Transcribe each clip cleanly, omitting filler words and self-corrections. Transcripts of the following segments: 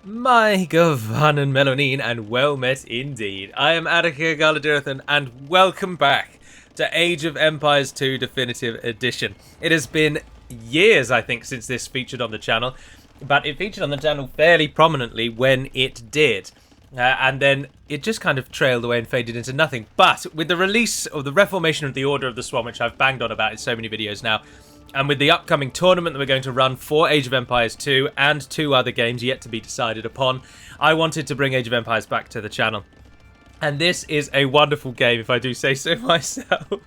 My Gavan and Melanine, and well met indeed. I am Attica Galadirthan, and welcome back to Age of Empires 2 Definitive Edition. It has been years, I think, since this featured on the channel, but it featured on the channel fairly prominently when it did. And then it just kind of trailed away and faded into nothing. But with the release of the Reformation of the Order of the Swan, which I've banged on about in so many videos now, and with the upcoming tournament that we're going to run for Age of Empires 2 and two other games yet to be decided upon, I wanted to bring Age of Empires back to the channel. And this is a wonderful game, if I do say so myself.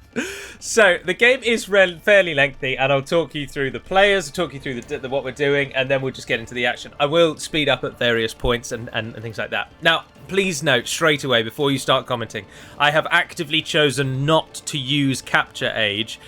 So, the game is fairly lengthy, and I'll talk you through the players, talk you through what we're doing, and then we'll just get into the action. I will speed up at various points and things like that. Now, please note straight away, before you start commenting, I have actively chosen not to use Capture Age,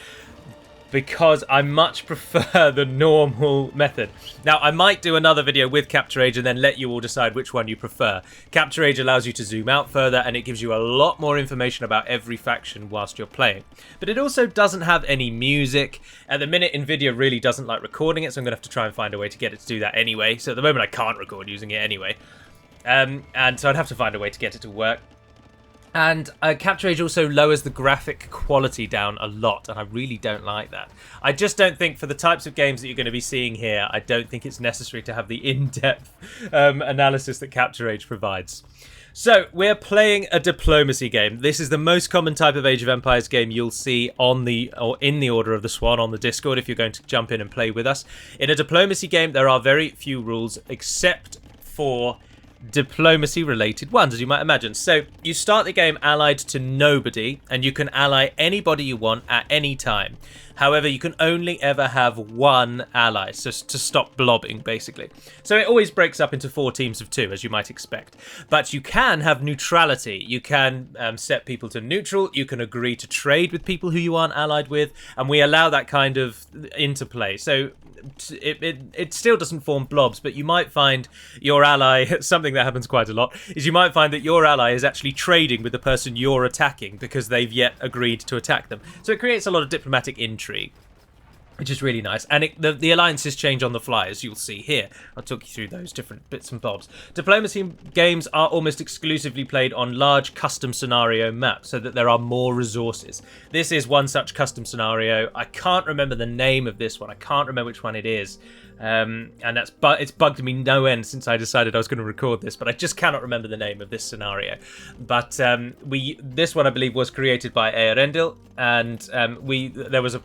because I much prefer the normal method. Now, I might do another video with Capture Age and then let you all decide which one you prefer. Capture Age allows you to zoom out further, and it gives you a lot more information about every faction whilst you're playing. But it also doesn't have any music. At the minute, NVIDIA really doesn't like recording it, so I'm going to have to try and find a way to get it to do that anyway. So at the moment, I can't record using it anyway. And so I'd have to find a way to get it to work. And Capture Age also lowers the graphic quality down a lot, and I really don't like that. I just don't think, for the types of games that you're going to be seeing here, I don't think it's necessary to have the in-depth analysis that Capture Age provides. So, we're playing a diplomacy game. This is the most common type of Age of Empires game you'll see in the Order of the Swan on the Discord if you're going to jump in and play with us. In a diplomacy game, there are very few rules, except for diplomacy related ones, as you might imagine. So you start the game allied to nobody, and you can ally anybody you want at any time. However, you can only ever have one ally, so to stop blobbing, basically. So it always breaks up into 4 teams of 2, as you might expect. But you can have neutrality. You can set people to neutral. You can agree to trade with people who you aren't allied with, and we allow that kind of interplay. So it still doesn't form blobs, but you might find your ally, something that happens quite a lot, is you might find that your ally is actually trading with the person you're attacking because they've yet agreed to attack them. So it creates a lot of diplomatic intrigue, which is really nice. And the alliances change on the fly, as you'll see here. I'll talk you through those different bits and bobs. Diplomacy games are almost exclusively played on large custom scenario maps, so that there are more resources. This is one such custom scenario. I can't remember the name of this one. I can't remember which one it is. And it's bugged me no end since I decided I was going to record this, but I just cannot remember the name of this scenario. But this one, I believe, was created by Earendil, and there was a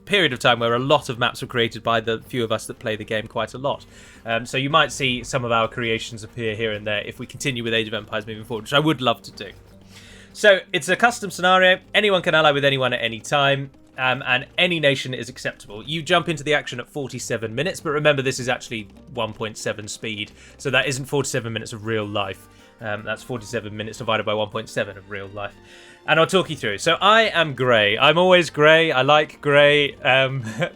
period of time where a lot of maps were created by the few of us that play the game quite a lot. So you might see some of our creations appear here and there if we continue with Age of Empires moving forward, which I would love to do. So it's a custom scenario. Anyone can ally with anyone at any time. And any nation is acceptable. You jump into the action at 47 minutes, but remember this is actually 1.7 speed, so that isn't 47 minutes of real life. That's 47 minutes divided by 1.7 of real life. And I'll talk you through. So I am grey. I'm always grey. I like grey.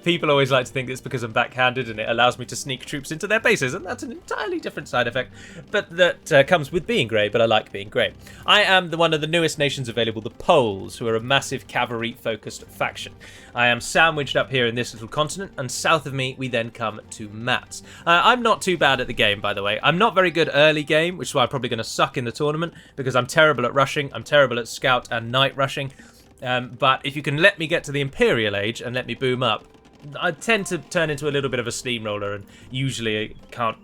People always like to think it's because I'm backhanded and it allows me to sneak troops into their bases, and that's an entirely different side effect, but that comes with being grey, but I like being grey. I am one of the newest nations available, the Poles, who are a massive cavalry-focused faction. I am sandwiched up here in this little continent, and south of me we then come to Mats. I'm not too bad at the game, by the way. I'm not very good early game, which is why I'm probably going to suck in the tournament, because I'm terrible at rushing, I'm terrible at scout and night rushing, but if you can let me get to the Imperial Age and let me boom up, I tend to turn into a little bit of a steamroller and usually can't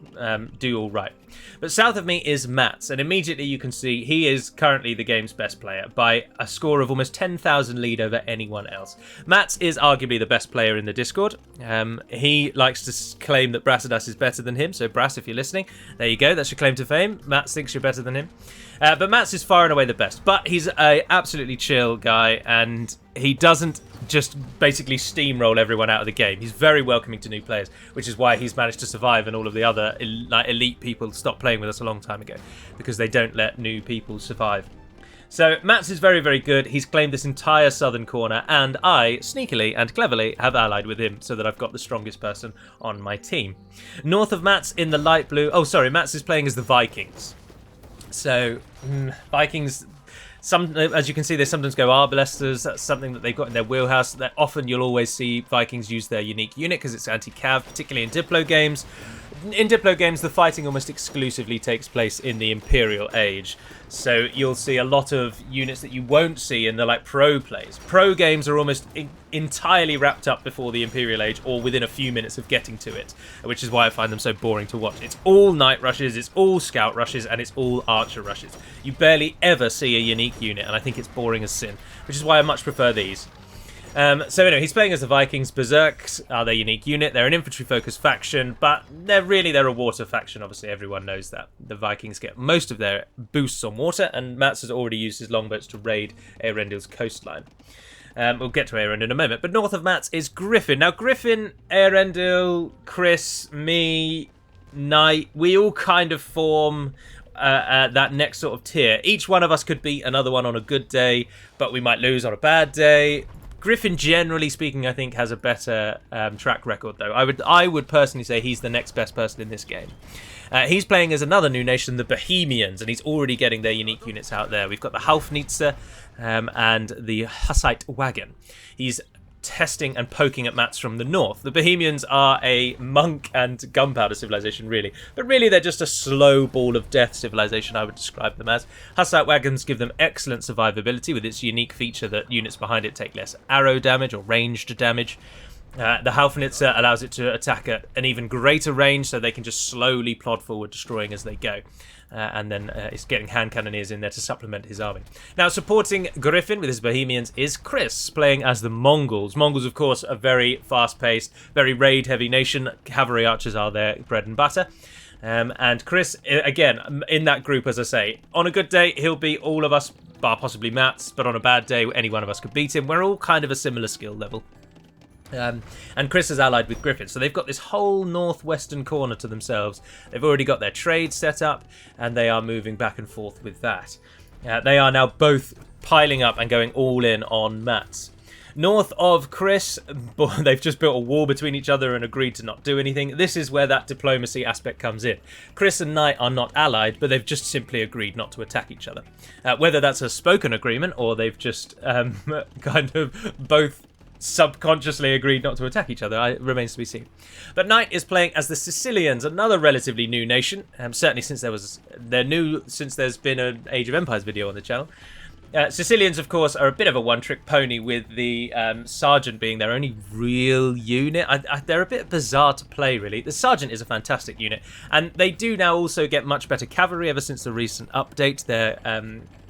do all right. But south of me is Mats, and immediately you can see he is currently the game's best player by a score of almost 10,000 lead over anyone else. Mats is arguably the best player in the Discord. He likes to claim that Brassidas is better than him, so Brass, if you're listening, there you go, that's your claim to fame. Mats thinks you're better than him. But Mats is far and away the best, but he's a absolutely chill guy, and he doesn't just basically steamroll everyone out of the game. He's very welcoming to new players, which is why he's managed to survive and all of the other elite people stopped playing with us a long time ago, because they don't let new people survive. So Mats is very, very good. He's claimed this entire southern corner, and I, sneakily and cleverly, have allied with him so that I've got the strongest person on my team. North of Mats in the light blue... Oh, sorry, Mats is playing as the Vikings. So, Vikings... as you can see, they sometimes go Arbalesters. That's something that they've got in their wheelhouse. That often you'll always see Vikings use their unique unit because it's anti-cav, particularly in Diplo games. in Diplo games, the fighting almost exclusively takes place in the Imperial Age. So you'll see a lot of units that you won't see in the pro plays. Pro games are almost entirely wrapped up before the Imperial Age or within a few minutes of getting to it, which is why I find them so boring to watch. It's all Knight rushes, it's all Scout rushes, and it's all Archer rushes. You barely ever see a unique unit, and I think it's boring as sin, which is why I much prefer these. So anyway, he's playing as the Vikings. Berserks are their unique unit. They're an infantry-focused faction, but they're a water faction. Obviously, everyone knows that. The Vikings get most of their boosts on water, and Mats has already used his longboats to raid Eärendil's coastline. We'll get to Eärendil in a moment, but north of Mats is Griffin. Now, Griffin, Eärendil, Chris, me, Knight, we all kind of form that next sort of tier. Each one of us could beat another one on a good day, but we might lose on a bad day. Griffin, generally speaking, I think has a better track record, though. I would personally say he's the next best person in this game. He's playing as another new nation, the Bohemians, and he's already getting their unique units out there. We've got the Halfnitzer and the Hussite Wagon. He's testing and poking at Mats from the north. The Bohemians are a monk and gunpowder civilization, really. But really, they're just a slow ball of death civilization, I would describe them as. Hussite Wagons give them excellent survivability with its unique feature that units behind it take less arrow damage or ranged damage. The Halfnitzer allows it to attack at an even greater range, so they can just slowly plod forward, destroying as they go. And then it's getting hand cannoneers in there to supplement his army. Now, supporting Griffin with his Bohemians is Chris, playing as the Mongols. Mongols, of course, are very fast-paced, very raid-heavy nation. Cavalry archers are their bread and butter. And Chris, again, in that group, as I say, on a good day, he'll beat all of us, bar possibly Mats, but on a bad day, any one of us could beat him. We're all kind of a similar skill level. And Chris is allied with Griffin, so they've got this whole northwestern corner to themselves. They've already got their trade set up, and they are moving back and forth with that. They are now both piling up and going all in on Mats. North of Chris, they've just built a wall between each other and agreed to not do anything. This is where that diplomacy aspect comes in. Chris and Knight are not allied, but they've just simply agreed not to attack each other. Whether that's a spoken agreement or they've just kind of both subconsciously agreed not to attack each other, it remains to be seen. But Knight is playing as the Sicilians, another relatively new nation, certainly since since there's been an Age of Empires video on the channel. Sicilians, of course, are a bit of a one-trick pony, with the Sergeant being their only real unit. They're a bit bizarre to play, really. The Sergeant is a fantastic unit, and they do now also get much better cavalry ever since the recent update. Their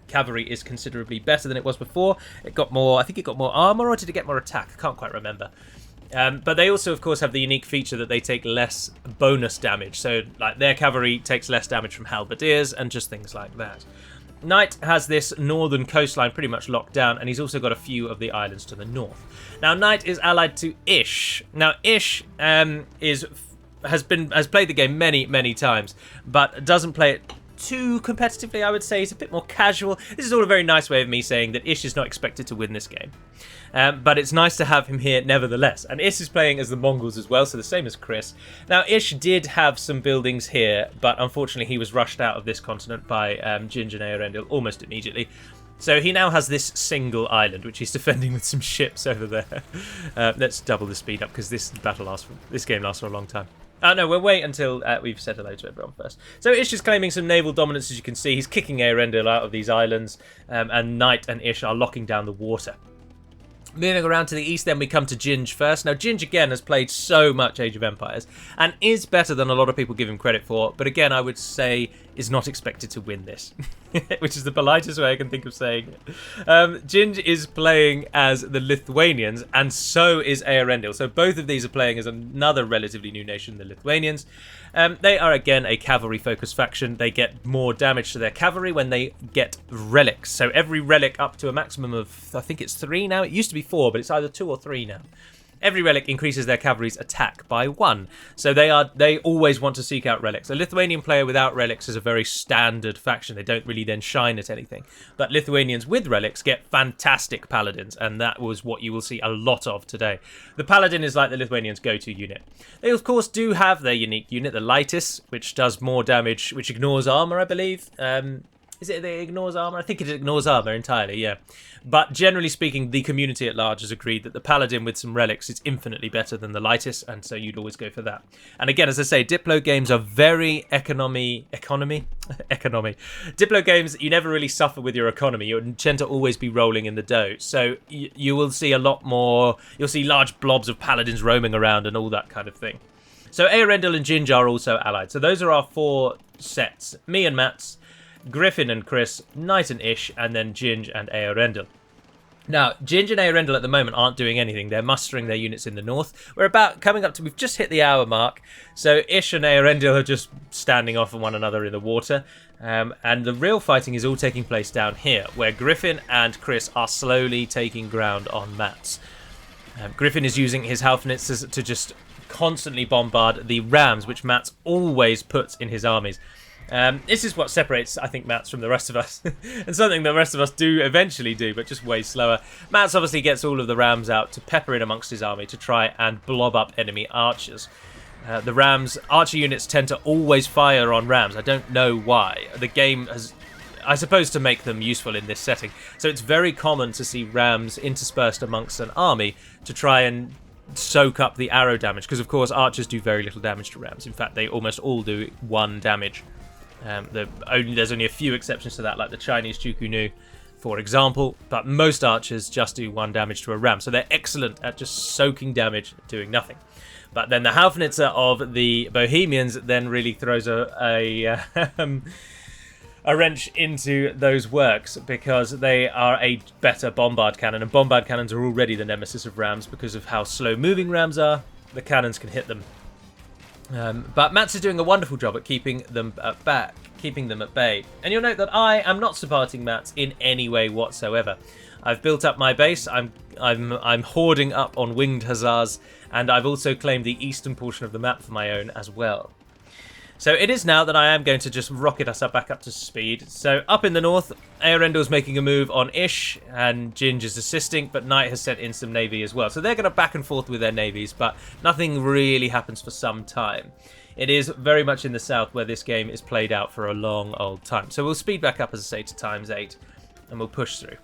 cavalry is considerably better than it was before. It got more, I think it got more armor, or did it get more attack? I can't quite remember. But they also, of course, have the unique feature that they take less bonus damage. So, their cavalry takes less damage from halberdiers and just things like that. Knight has this northern coastline pretty much locked down, and he's also got a few of the islands to the north. Now, Knight is allied to Ish. Now, Ish has played the game many times, but doesn't play it too competitively, I would say. It's a bit more casual. This is all a very nice way of me saying that Ish is not expected to win this game. But it's nice to have him here nevertheless. And Ish is playing as the Mongols as well, so the same as Chris. Now, Ish did have some buildings here, but unfortunately he was rushed out of this continent by Ginge and Eärendil almost immediately. So he now has this single island, which he's defending with some ships over there. Let's double the speed up, because this game lasts for a long time. No, we'll wait until we've said hello to everyone first. So Ish is claiming some naval dominance, as you can see. He's kicking Eärendil out of these islands, and Knight and Ish are locking down the water. Moving around to the east, then we come to Ginge first. Now, Ginge, again, has played so much Age of Empires and is better than a lot of people give him credit for, but again, I would say is not expected to win this, which is the politest way I can think of saying it. Ginge is playing as the Lithuanians, and so is Eärendil. So both of these are playing as another relatively new nation, the Lithuanians. They are, again, a cavalry-focused faction. They get more damage to their cavalry when they get relics. So every relic up to a maximum of, I think it's 3 now. It used to be 4, but it's either 2 or 3 now. Every relic increases their cavalry's attack by 1. So they always want to seek out relics. A Lithuanian player without relics is a very standard faction. They don't really then shine at anything. But Lithuanians with relics get fantastic paladins, and that was what you will see a lot of today. The paladin is like the Lithuanians' go-to unit. They, of course, do have their unique unit, the Lightis, which does more damage, which ignores armor, I believe. Is it that it ignores armor? I think it ignores armor entirely, yeah. But generally speaking, the community at large has agreed that the Paladin with some relics is infinitely better than the Lightest, and so you'd always go for that. And again, as I say, Diplo games are very economy. Diplo games, you never really suffer with your economy. You tend to always be rolling in the dough. So you will see a lot more. You'll see large blobs of Paladins roaming around and all that kind of thing. So Eärendil and Ginge are also allied. So those are our 4 sets. Me and Mats, Griffin and Chris, Knight and Ish, and then Ginge and Eärendil. Now, Ginge and Eärendil at the moment aren't doing anything. They're mustering their units in the north. We're about coming up to... We've just hit the hour mark. So Ish and Eärendil are just standing off of one another in the water. And the real fighting is all taking place down here, where Griffin and Chris are slowly taking ground on Mats. Griffin is using his Halfnitzers to just constantly bombard the rams, which Mats always puts in his armies. This is what separates, I think, Mats from the rest of us, and something the rest of us do eventually do, but just way slower. Mats obviously gets all of the rams out to pepper in amongst his army to try and blob up enemy archers. The rams, archer units tend to always fire on rams. I don't know why. The game has, I suppose, to make them useful in this setting. So it's very common to see rams interspersed amongst an army to try and soak up the arrow damage, because of course archers do very little damage to rams. In fact, they almost all do 1 damage. There's only a few exceptions to that, like the Chinese Chukunu, for example, but most archers just do 1 damage to a ram, so they're excellent at just soaking damage, doing nothing. But then the Haufnitzer of the Bohemians then really throws a wrench into those works, because they are a better bombard cannon, and bombard cannons are already the nemesis of rams because of how slow moving rams are. The cannons can hit them. But Mats is doing a wonderful job at keeping them at bay. And you'll note that I am not supporting Mats in any way whatsoever. I've built up my base. I'm hoarding up on winged hussars, and I've also claimed the eastern portion of the map for my own as well. So it is now that I am going to just rocket us back up to speed. So up in the north, Eärendil's making a move on Ish, and Ginge is assisting, but Knight has sent in some navy as well. So they're going to back and forth with their navies, but nothing really happens for some time. It is very much in the south where this game is played out for a long old time. So we'll speed back up, as I say, to ×8, and we'll push through.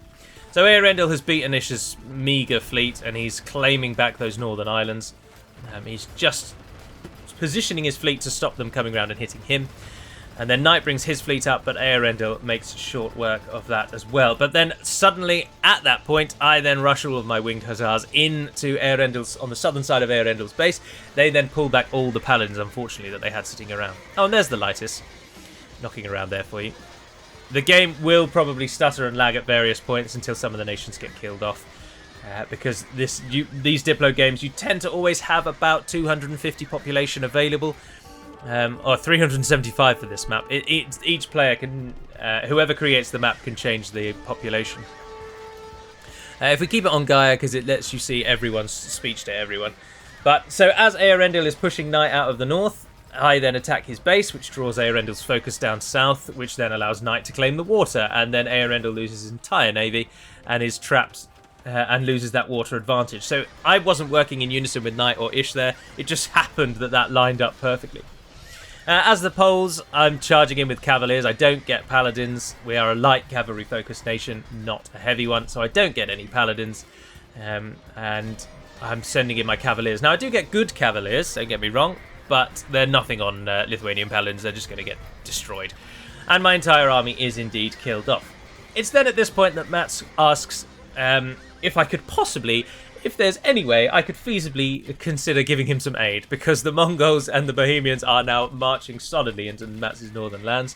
So Eärendil has beaten Ish's meagre fleet, and he's claiming back those northern islands. He's just positioning his fleet to stop them coming around and hitting him. And then Knight brings his fleet up, but Eärendil makes short work of that as well. But then suddenly, at that point, I then rush all of my winged hussars into Eärendil's, on the southern side of Eärendil's base. They then pull back all the paladins, unfortunately, that they had sitting around. Oh, and there's the Lightest, knocking around there for you. The game will probably stutter and lag at various points until some of the nations get killed off. Because these Diplo games, you tend to always have about 250 population available, or 375 for this map. Each player can, whoever creates the map can change the population. If we keep it on Gaia, because it lets you see everyone's speech to everyone. But so as Eärendil is pushing Knight out of the north, I then attack his base, which draws Eärendil's focus down south, which then allows Knight to claim the water, and then Eärendil loses his entire navy and is trapped. And loses that water advantage. So I wasn't working in unison with Knight or Ish there. It just happened that lined up perfectly. As the Poles, I'm charging in with Cavaliers. I don't get Paladins. We are a light cavalry-focused nation, not a heavy one, so I don't get any Paladins. And I'm sending in my Cavaliers. Now, I do get good Cavaliers, don't get me wrong, but they're nothing on Lithuanian Paladins. They're just going to get destroyed. And my entire army is indeed killed off. It's then at this point that Mats asks... if I could possibly, if there's any way, I could feasibly consider giving him some aid, because the Mongols and the Bohemians are now marching solidly into Mats's northern lands.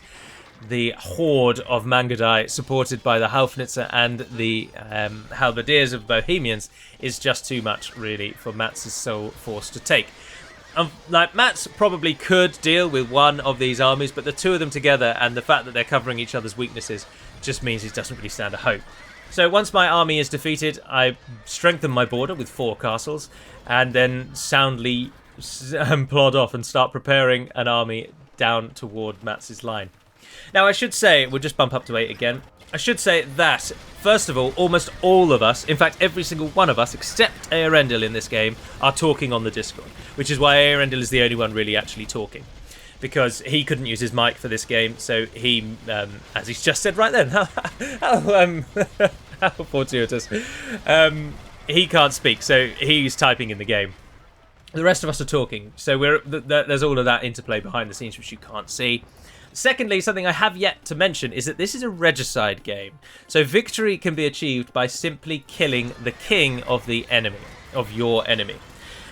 The horde of Mangadai, supported by the Haufnitzer and the halberdiers of Bohemians, is just too much, really, for Mats's sole force to take. Like, Mats probably could deal with one of these armies, but the two of them together and the fact that they're covering each other's weaknesses just means he doesn't really stand a hope. So once my army is defeated, I strengthen my border with 4 castles, and then soundly plod off and start preparing an army down toward Mats's line. Now I should say, we'll just bump up to 8 again, I should say that, first of all, almost all of us, in fact every single one of us, except Eärendil in this game, are talking on the Discord, which is why Eärendil is the only one really actually talking. because he couldn't use his mic for this game, so he, as he's just said right then, how fortuitous, he can't speak, so he's typing in the game. The rest of us are talking, so there's all of that interplay behind the scenes which you can't see. Secondly, something I have yet to mention is that this is a regicide game. So victory can be achieved by simply killing the king of the enemy, of your enemy.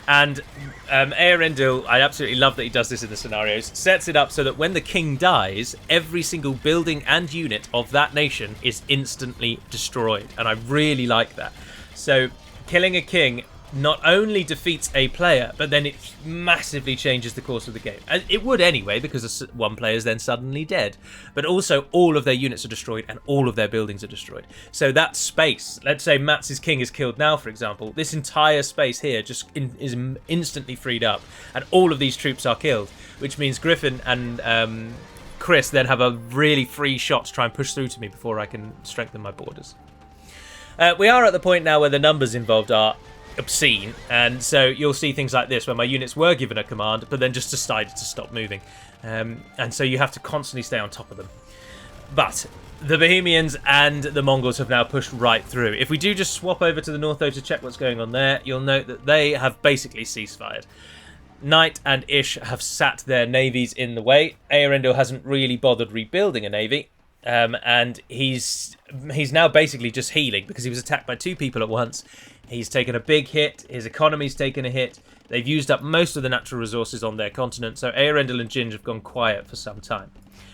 And Eärendil, I absolutely love that he does this in the scenarios, sets it up so that when the king dies, every single building and unit of that nation is instantly destroyed. And I really like that. So killing a king not only defeats a player, but then it massively changes the course of the game. And it would anyway, because one player is then suddenly dead. But also, all of their units are destroyed and all of their buildings are destroyed. So that space, let's say Mats's king is killed now, for example, this entire space here just is instantly freed up, and all of these troops are killed, which means Griffin and Chris then have a really free shot to try and push through to me before I can strengthen my borders. We are at the point now where the numbers involved are obscene, and so you'll see things like this where my units were given a command but then just decided to stop moving, and so you have to constantly stay on top of them. But the Bohemians and the Mongols have now pushed right through. If we do just swap over to the north though to check what's going on there, you'll note that they have basically ceasefired. Knight and Ish have sat their navies in the way. Eärendil hasn't really bothered rebuilding a navy, and he's now basically just healing because he was attacked by two people at once. He's taken a big hit. His economy's taken a hit. They've used up most of the natural resources on their continent, so Eärendil and Ginge have gone quiet for some time,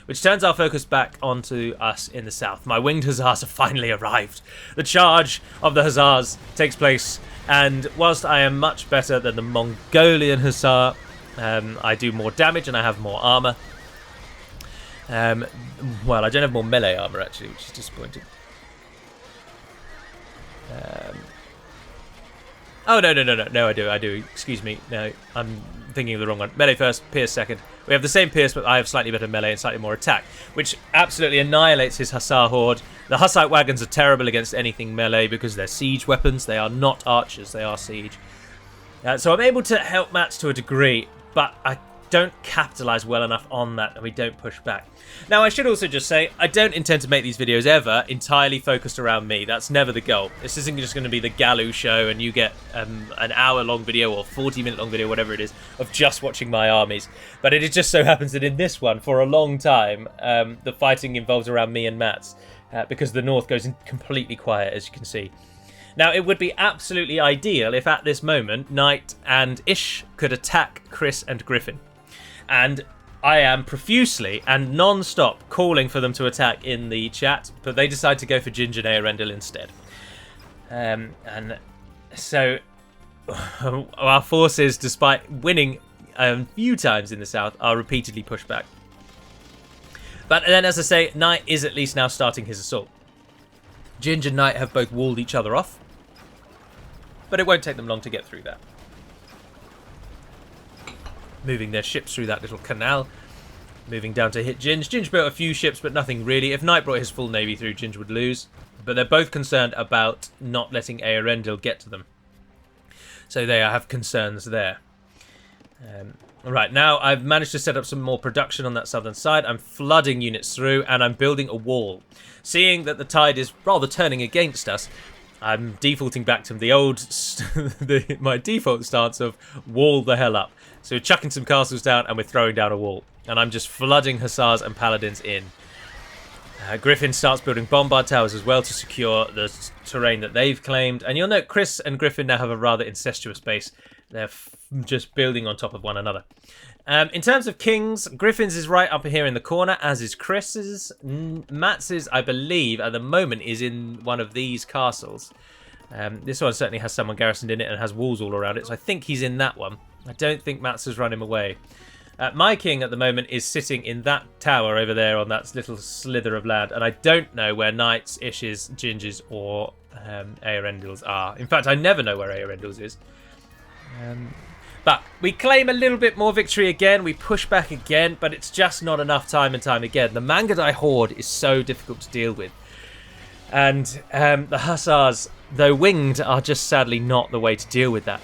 which turns our focus back onto us in the south. My winged hussars have finally arrived. The charge of the hussars takes place, and whilst I am much better than the Mongolian hussar, I do more damage and I have more armour. Well, I don't have more melee armour actually, which is disappointing. Oh, no, I do. Excuse me. No, I'm thinking of the wrong one. Melee first, Pierce second. We have the same Pierce, but I have slightly better melee and slightly more attack, which absolutely annihilates his Hussar horde. The Hussite wagons are terrible against anything melee because they're siege weapons. They are not archers, they are siege. So I'm able to help Mats to a degree, but I don't capitalise well enough on that, and we don't push back. Now, I should also just say, I don't intend to make these videos ever entirely focused around me. That's never the goal. This isn't just going to be the Galoo show and you get an hour-long video or 40-minute-long video, whatever it is, of just watching my armies. But it just so happens that in this one, for a long time, the fighting involves around me and Mats, because the north goes completely quiet, as you can see. Now, it would be absolutely ideal if at this moment, Knight and Ish could attack Chris and Griffin. And I am profusely and non-stop calling for them to attack in the chat, but they decide to go for Ginge and Eärendil instead. And so our forces, despite winning a few times in the south, are repeatedly pushed back. But then, as I say, Knight is at least now starting his assault. Ginge and Knight have both walled each other off, but it won't take them long to get through that. Moving their ships through that little canal. Moving down to hit Ginge. Ginge built a few ships, but nothing really. If Knight brought his full navy through, Ginge would lose. But they're both concerned about not letting Eärendil get to them. So they have concerns there. Right, now I've managed to set up some more production on that southern side. I'm flooding units through, and I'm building a wall. Seeing that the tide is rather turning against us, I'm defaulting back to the old, my default stance of wall the hell up. So we're chucking some castles down and we're throwing down a wall. And I'm just flooding hussars and paladins in. Griffin starts building bombard towers as well to secure the terrain that they've claimed. And you'll note Chris and Griffin now have a rather incestuous base. They're just building on top of one another. In terms of kings, Griffin's is right up here in the corner, as is Chris's. Mats's, I believe, at the moment is in one of these castles. This one certainly has someone garrisoned in it and has walls all around it, so I think he's in that one. I don't think Mats has run him away. My king at the moment is sitting in that tower over there on that little slither of land, and I don't know where Knight's, Ish's, Ginge's, or Eärendil's are. In fact, I never know where Eärendil's is. But we claim a little bit more victory again. We push back again, but it's just not enough time and time again. The Mangudai horde is so difficult to deal with. And the hussars, though winged, are just sadly not the way to deal with that.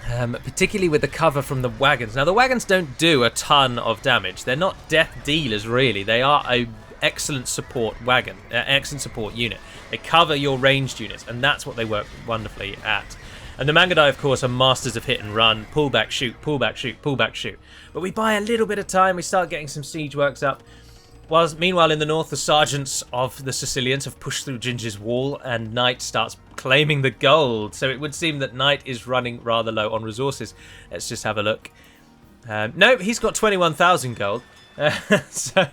particularly with the cover from the wagons. Now, the wagons don't do a ton of damage. They're not death dealers, really. They are a excellent support wagon, excellent support unit. They cover your ranged units, and that's what they work wonderfully at. And the Mangudai, of course, are masters of hit and run, pull back, shoot, pull back, shoot, pull back, shoot. But we buy a little bit of time. We start getting some siege works up. Meanwhile, in the north, the sergeants of the Sicilians have pushed through Ginger's wall, and Knight starts claiming the gold. So it would seem that Knight is running rather low on resources. Let's just have a look. No, he's got 21,000 gold. So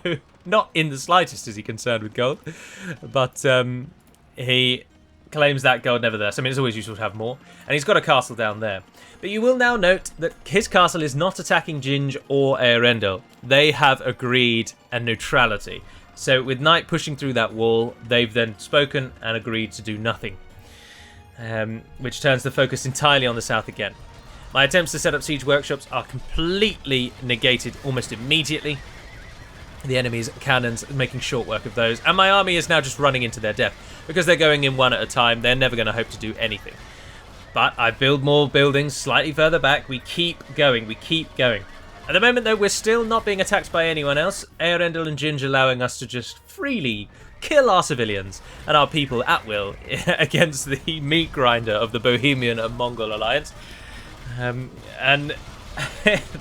not in the slightest is he concerned with gold. But he claims that gold nevertheless. I mean, it's always useful to have more. And he's got a castle down there. But you will now note that his castle is not attacking Ginge or Earendel. They have agreed a neutrality. So with Knight pushing through that wall, they've then spoken and agreed to do nothing. Which turns the focus entirely on the south again. My attempts to set up siege workshops are completely negated almost immediately. The enemy's cannons making short work of those. And my army is now just running into their death. Because they're going in one at a time, they're never going to hope to do anything. But I build more buildings slightly further back. We keep going. We keep going. At the moment, though, we're still not being attacked by anyone else. Earendel and Ginge allowing us to just freely kill our civilians and our people at will against the meat grinder of the Bohemian and Mongol alliance. And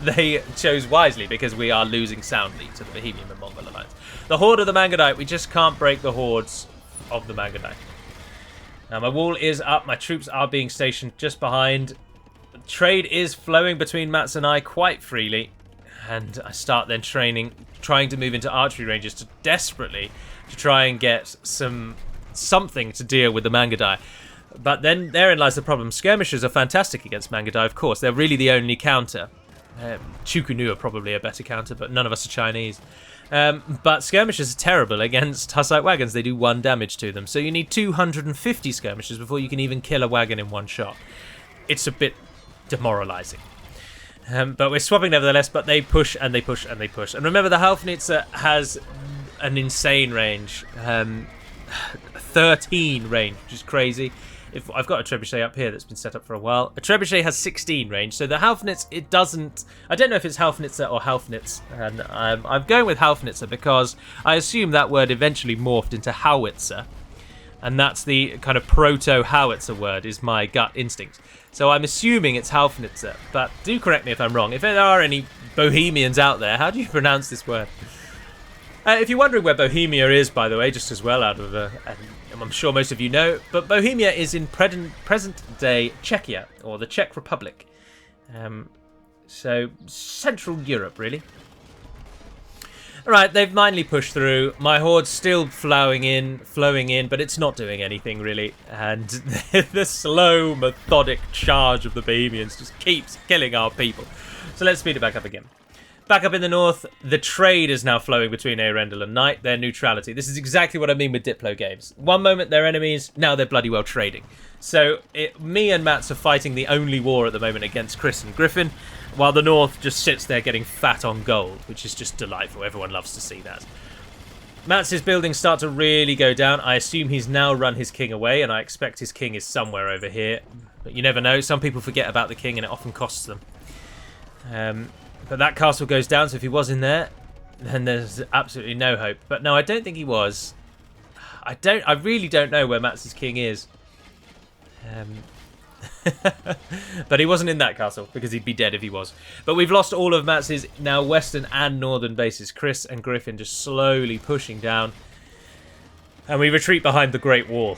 they chose wisely because we are losing soundly to the Bohemian and Mongol alliance. The horde of the Mangudai, we just can't break the hordes of the Mangudai. Now my wall is up, my troops are being stationed just behind. Trade is flowing between Mats and I quite freely. And I start then trying to move into archery ranges to desperately to try and get something to deal with the Mangudai. But then therein lies the problem. Skirmishers are fantastic against Mangudai, of course. They're really the only counter. Chukunu are probably a better counter, but none of us are Chinese. But skirmishers are terrible against Hussite wagons. They do 1 damage to them. So you need 250 skirmishers before you can even kill a wagon in 1 shot. It's a bit demoralising. But we're swapping nevertheless, but they push and they push and they push. And remember, the Haufnitzer has an insane range. 13 range, which is crazy. If I've got a trebuchet up here that's been set up for a while. A trebuchet has 16 range, so the Haufnitz, it doesn't... I don't know if it's Haufnitzer or Haufnitz, and I'm going with Haufnitzer because I assume that word eventually morphed into howitzer, and that's the kind of proto-howitzer word, is my gut instinct. So I'm assuming it's Haufnitzer, but do correct me if I'm wrong. If there are any Bohemians out there, how do you pronounce this word? If you're wondering where Bohemia is, by the way, just as well out of I'm sure most of you know, but Bohemia is in present-day Czechia, or the Czech Republic. So, Central Europe, really. Alright, they've finally pushed through. My horde's still flowing in, but it's not doing anything, really. And the slow, methodic charge of the Bohemians just keeps killing our people. So let's speed it back up again. Back up in the north, the trade is now flowing between Earendel and Knight, their neutrality. This is exactly what I mean with Diplo games. One moment they're enemies, now they're bloody well trading. So me and Mats are fighting the only war at the moment against Chris and Griffin, while the north just sits there getting fat on gold, which is just delightful. Everyone loves to see that. Mats' buildings start to really go down. I assume he's now run his king away, and I expect his king is somewhere over here. But you never know. Some people forget about the king, and it often costs them. But that castle goes down, so if he was in there, then there's absolutely no hope. But no, I don't think he was. I really don't know where Mats' king is. But he wasn't in that castle, because he'd be dead if he was. But we've lost all of Mats' now western and northern bases. Chris and Griffin just slowly pushing down. And we retreat behind the Great Wall.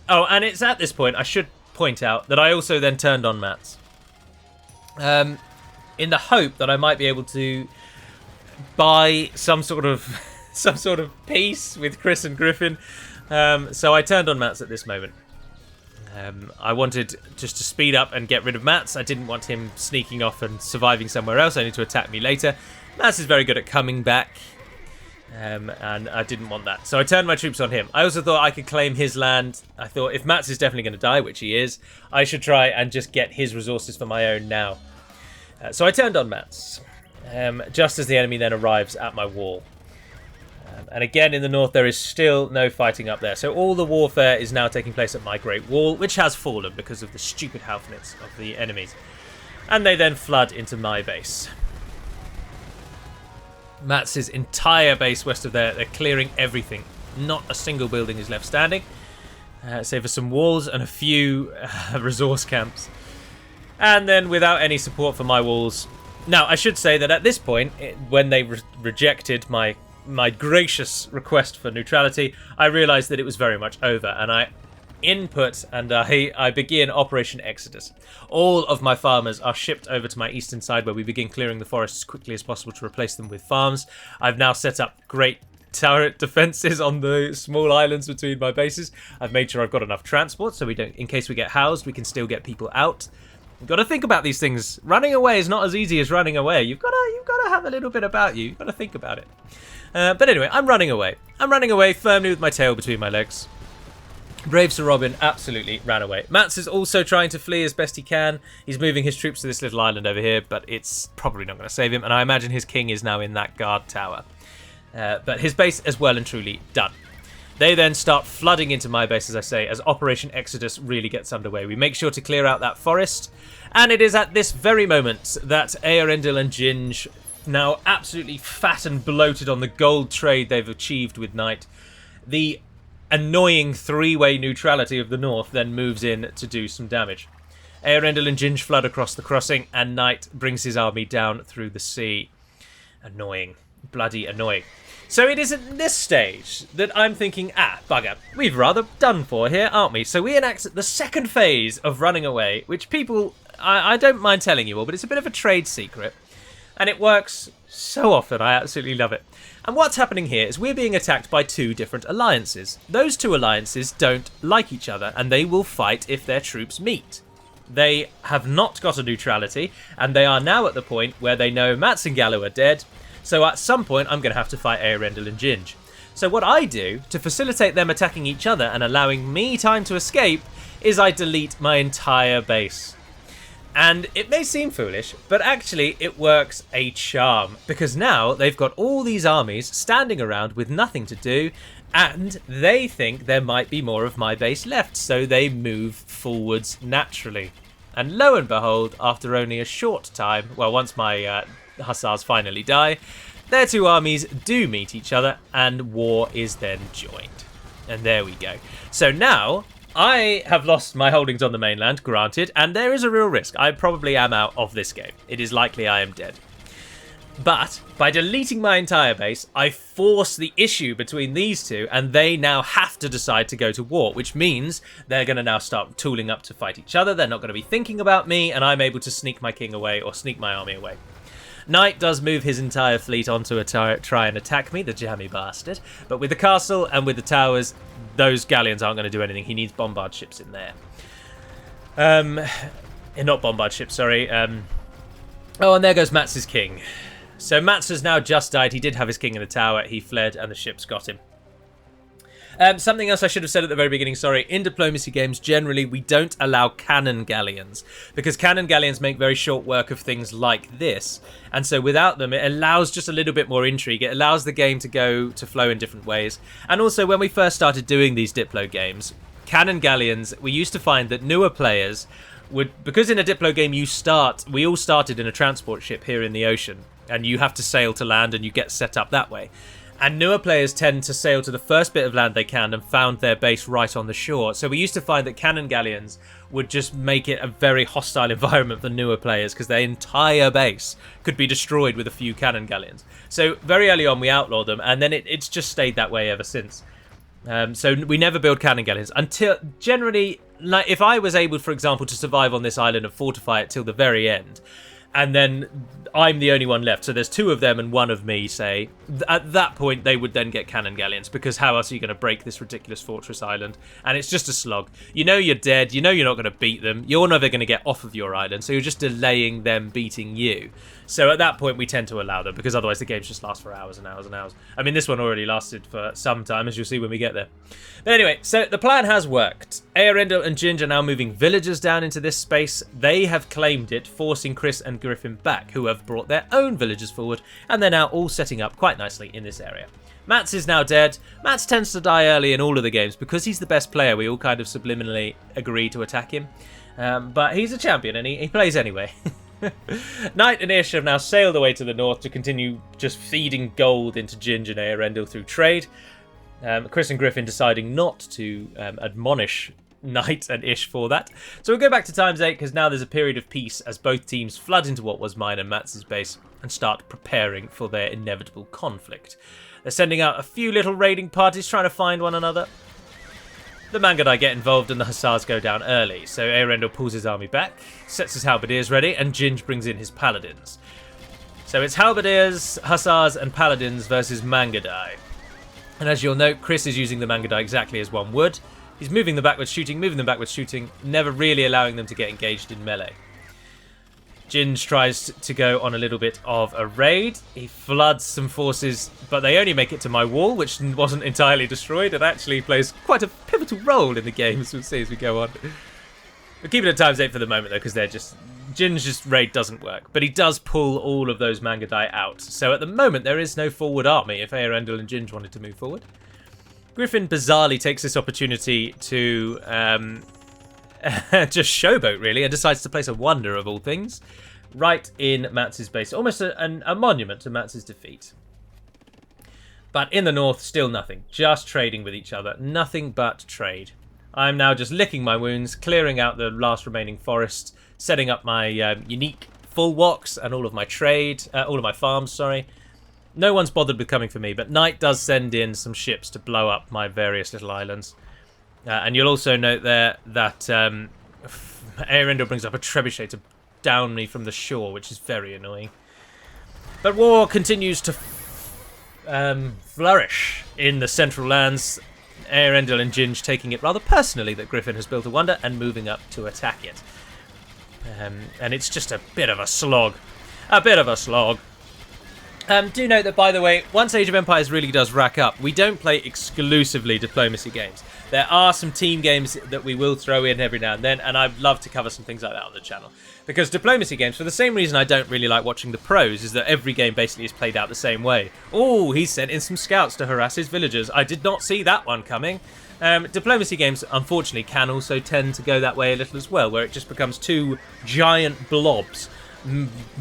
Oh, and it's at this point, I should point out, that I also then turned on Mats. In the hope that I might be able to buy some sort of peace with Chris and Griffin. So I turned on Mats at this moment. I wanted just to speed up and get rid of Mats. I didn't want him sneaking off and surviving somewhere else, only to attack me later. Mats is very good at coming back. And I didn't want that. So I turned my troops on him. I also thought I could claim his land. I thought if Mats is definitely going to die, which he is, I should try and just get his resources for my own now. So I turned on Mats, just as the enemy then arrives at my wall. And again, in the north, there is still no fighting up there. So all the warfare is now taking place at my Great Wall, which has fallen because of the stupid Halfnits of the enemies. And they then flood into my base. Matz's entire base west of there, they're clearing everything. Not a single building is left standing, save for some walls and a few resource camps. And then without any support for my walls... Now, I should say that at this point, when they rejected my gracious request for neutrality, I realised that it was very much over, and I input and I begin Operation Exodus. All of my farmers are shipped over to my eastern side, where we begin clearing the forest as quickly as possible to replace them with farms. I've now set up great turret defences on the small islands between my bases. I've made sure I've got enough transport, so we don't, in case we get housed, we can still get people out. You've got to think about these things. Running away is not as easy as running away. You've got to have a little bit about you. You've got to think about it. But anyway, I'm running away. I'm running away firmly with my tail between my legs. Brave Sir Robin absolutely ran away. Mats is also trying to flee as best he can. He's moving his troops to this little island over here, but it's probably not going to save him. And I imagine his king is now in that guard tower. But his base is well and truly done. They then start flooding into my base, as I say, as Operation Exodus really gets underway. We make sure to clear out that forest, and it is at this very moment that Eärendil and Ginge, now absolutely fat and bloated on the gold trade they've achieved with Night, the annoying three-way neutrality of the north then moves in to do some damage. Eärendil and Ginge flood across the crossing, and Night brings his army down through the sea. Annoying. Bloody annoying. So it is at this stage that I'm thinking, bugger, we've rather done for here, aren't we? So we enact the second phase of running away, which people, I don't mind telling you all, but it's a bit of a trade secret. And it works so often, I absolutely love it. And what's happening here is we're being attacked by two different alliances. Those two alliances don't like each other, and they will fight if their troops meet. They have not got a neutrality, and they are now at the point where they know Mats and Gallo are dead. So at some point, I'm going to have to fight Eärendil and Ginge. So what I do, to facilitate them attacking each other and allowing me time to escape, is I delete my entire base. And it may seem foolish, but actually it works a charm. Because now they've got all these armies standing around with nothing to do, and they think there might be more of my base left, so they move forwards naturally. And lo and behold, after only a short time, well, once my... Hussars finally die, their two armies do meet each other, and war is then joined. And there we go. So now, I have lost my holdings on the mainland, granted, and there is a real risk. I probably am out of this game. It is likely I am dead. But, by deleting my entire base, I force the issue between these two, and they now have to decide to go to war, which means they're going to now start tooling up to fight each other. They're not going to be thinking about me, and I'm able to sneak my king away, or sneak my army away. Knight does move his entire fleet onto a turret, try and attack me, the jammy bastard. But with the castle and with the towers, those galleons aren't going to do anything. He needs bombard ships in there. Not bombard ships, sorry. Oh, and there goes Mats's king. So Mats has now just died. He did have his king in the tower. He fled and the ships got him. Something else I should have said at the very beginning, sorry. In diplomacy games, generally, we don't allow cannon galleons, because cannon galleons make very short work of things like this. And so without them, it allows just a little bit more intrigue. It allows the game to flow in different ways. And also, when we first started doing these Diplo games, cannon galleons, we used to find that newer players would, because in a Diplo game we all started in a transport ship here in the ocean, and you have to sail to land and you get set up that way. And newer players tend to sail to the first bit of land they can and found their base right on the shore. So we used to find that cannon galleons would just make it a very hostile environment for newer players, because their entire base could be destroyed with a few cannon galleons. So very early on we outlawed them, and then it's just stayed that way ever since. So we never build cannon galleons until, generally, like if I was able, for example, to survive on this island and fortify it till the very end, and then I'm the only one left, so there's two of them and one of me, say. At that point, they would then get cannon galleons, because how else are you going to break this ridiculous fortress island? And it's just a slog. You know you're dead, you know you're not going to beat them, you're never going to get off of your island, so you're just delaying them beating you. So at that point, we tend to allow them, because otherwise the games just last for hours and hours and hours. I mean, this one already lasted for some time, as you'll see when we get there. But anyway, so the plan has worked. Eärendil and Ginge are now moving villagers down into this space. They have claimed it, forcing Chris and Griffin back, who have brought their own villagers forward, and they're now all setting up quite nicely in this area. Mats is now dead. Mats tends to die early in all of the games because he's the best player. We all kind of subliminally agree to attack him. But he's a champion and he plays anyway. Knight and Ish have now sailed away to the north to continue just feeding gold into Ginge and Eärendil through trade. Chris and Griffin deciding not to admonish Knight and Ish for that. So we'll go back to times 8 because now there's a period of peace as both teams flood into what was mine and Mats's base and start preparing for their inevitable conflict. They're sending out a few little raiding parties trying to find one another. The Mangudai get involved and the Hussars go down early, so Eärendil pulls his army back, sets his halberdiers ready, and Ginge brings in his paladins. So it's halberdiers, Hussars, and paladins versus Mangudai. And as you'll note, Chris is using the Mangudai exactly as one would. He's moving them backwards shooting, never really allowing them to get engaged in melee. Ginge tries to go on a little bit of a raid. He floods some forces, but they only make it to my wall, which wasn't entirely destroyed. It actually plays quite a pivotal role in the game, as we'll see as we go on. We'll keep it at times 8 for the moment, though, because Ginge's raid doesn't work. But he does pull all of those Mangudai out. So at the moment, there is no forward army if Eärendil and Ginge wanted to move forward. Griffin bizarrely takes this opportunity to just showboat, really, and decides to place a wonder of all things right in Mats's base. Almost a monument to Mats's defeat. But in the north, still nothing. Just trading with each other. Nothing but trade. I'm now just licking my wounds, clearing out the last remaining forest, setting up my unique full walks and all of my farms, sorry. No one's bothered with coming for me, but Knight does send in some ships to blow up my various little islands. And you'll also note there that Eärendil brings up a trebuchet to down me from the shore, which is very annoying. But war continues to flourish in the central lands. Eärendil and Ginge taking it rather personally that Griffin has built a wonder and moving up to attack it. And it's just a bit of a slog. A bit of a slog. Do note that, by the way, once Age of Empires really does rack up, we don't play exclusively diplomacy games. There are some team games that we will throw in every now and then, and I'd love to cover some things like that on the channel. Because diplomacy games, for the same reason I don't really like watching the pros, is that every game basically is played out the same way. Oh, he sent in some scouts to harass his villagers. I did not see that one coming. Diplomacy games, unfortunately, can also tend to go that way a little as well, where it just becomes two giant blobs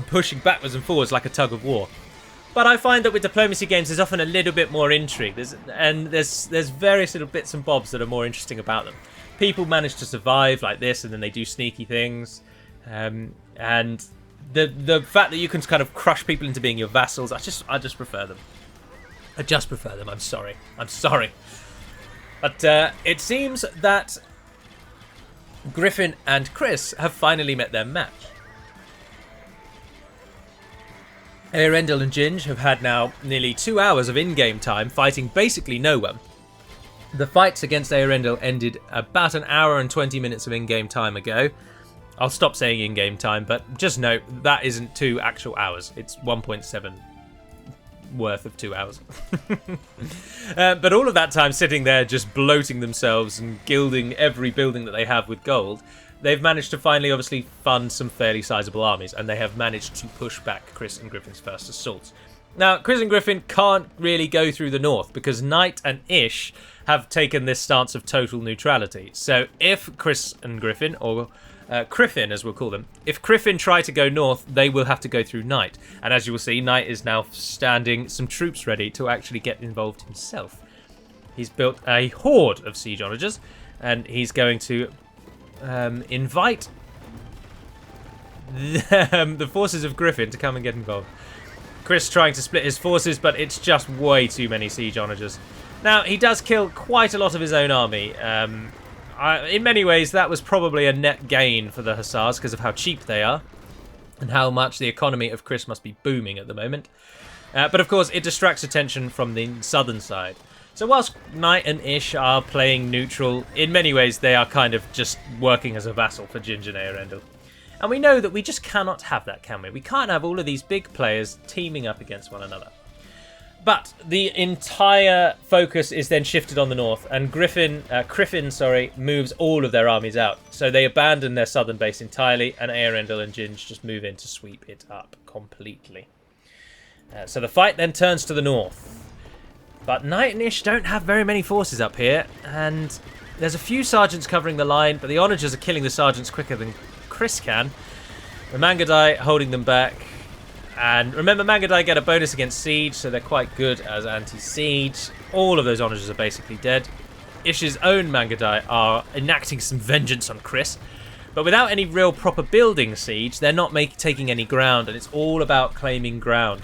pushing backwards and forwards like a tug of war. But I find that with diplomacy games, there's often a little bit more intrigue. There's various little bits and bobs that are more interesting about them. People manage to survive like this, and then they do sneaky things. And the fact that you can kind of crush people into being your vassals, I just prefer them. I just prefer them. I'm sorry. But it seems that Griffin and Chris have finally met their match. Eärendil and Ginge have had now nearly 2 hours of in-game time fighting basically no one. The fights against Eärendil ended about 1 hour and 20 minutes of in-game time ago. I'll stop saying in-game time, but just note that isn't 2 actual hours. It's 1.7 worth of 2 hours. But all of that time sitting there just bloating themselves and gilding every building that they have with gold, they've managed to finally obviously fund some fairly sizable armies, and they have managed to push back Chris and Griffin's first assaults. Now, Chris and Griffin can't really go through the north because Knight and Ish have taken this stance of total neutrality. So if Chris and Griffin, or Griffin as we'll call them, if Griffin try to go north, they will have to go through Knight. And as you will see, Knight is now standing some troops ready to actually get involved himself. He's built a horde of siege onagers, and he's going to invite the forces of Griffin to come and get involved. Chris trying to split his forces, but it's just way too many siege onagers. Now, he does kill quite a lot of his own army. In many ways, that was probably a net gain for the Hussars because of how cheap they are and how much the economy of Chris must be booming at the moment. But of course, it distracts attention from the southern side. So whilst Knight and Ish are playing neutral, in many ways they are kind of just working as a vassal for Ginge and Eärendil. And we know that we just cannot have that, can we? We can't have all of these big players teaming up against one another. But the entire focus is then shifted on the north, and Griffin moves all of their armies out. So they abandon their southern base entirely, and Eärendil and Ginge just move in to sweep it up completely. So the fight then turns to the north. But Knight and Ish don't have very many forces up here, and there's a few sergeants covering the line, but the onagers are killing the sergeants quicker than Chris can. The Mangudai holding them back. And remember, Mangudai get a bonus against siege, so they're quite good as anti-siege. All of those onagers are basically dead. Ish's own Mangudai are enacting some vengeance on Chris, but without any real proper building siege, they're not taking any ground, and it's all about claiming ground.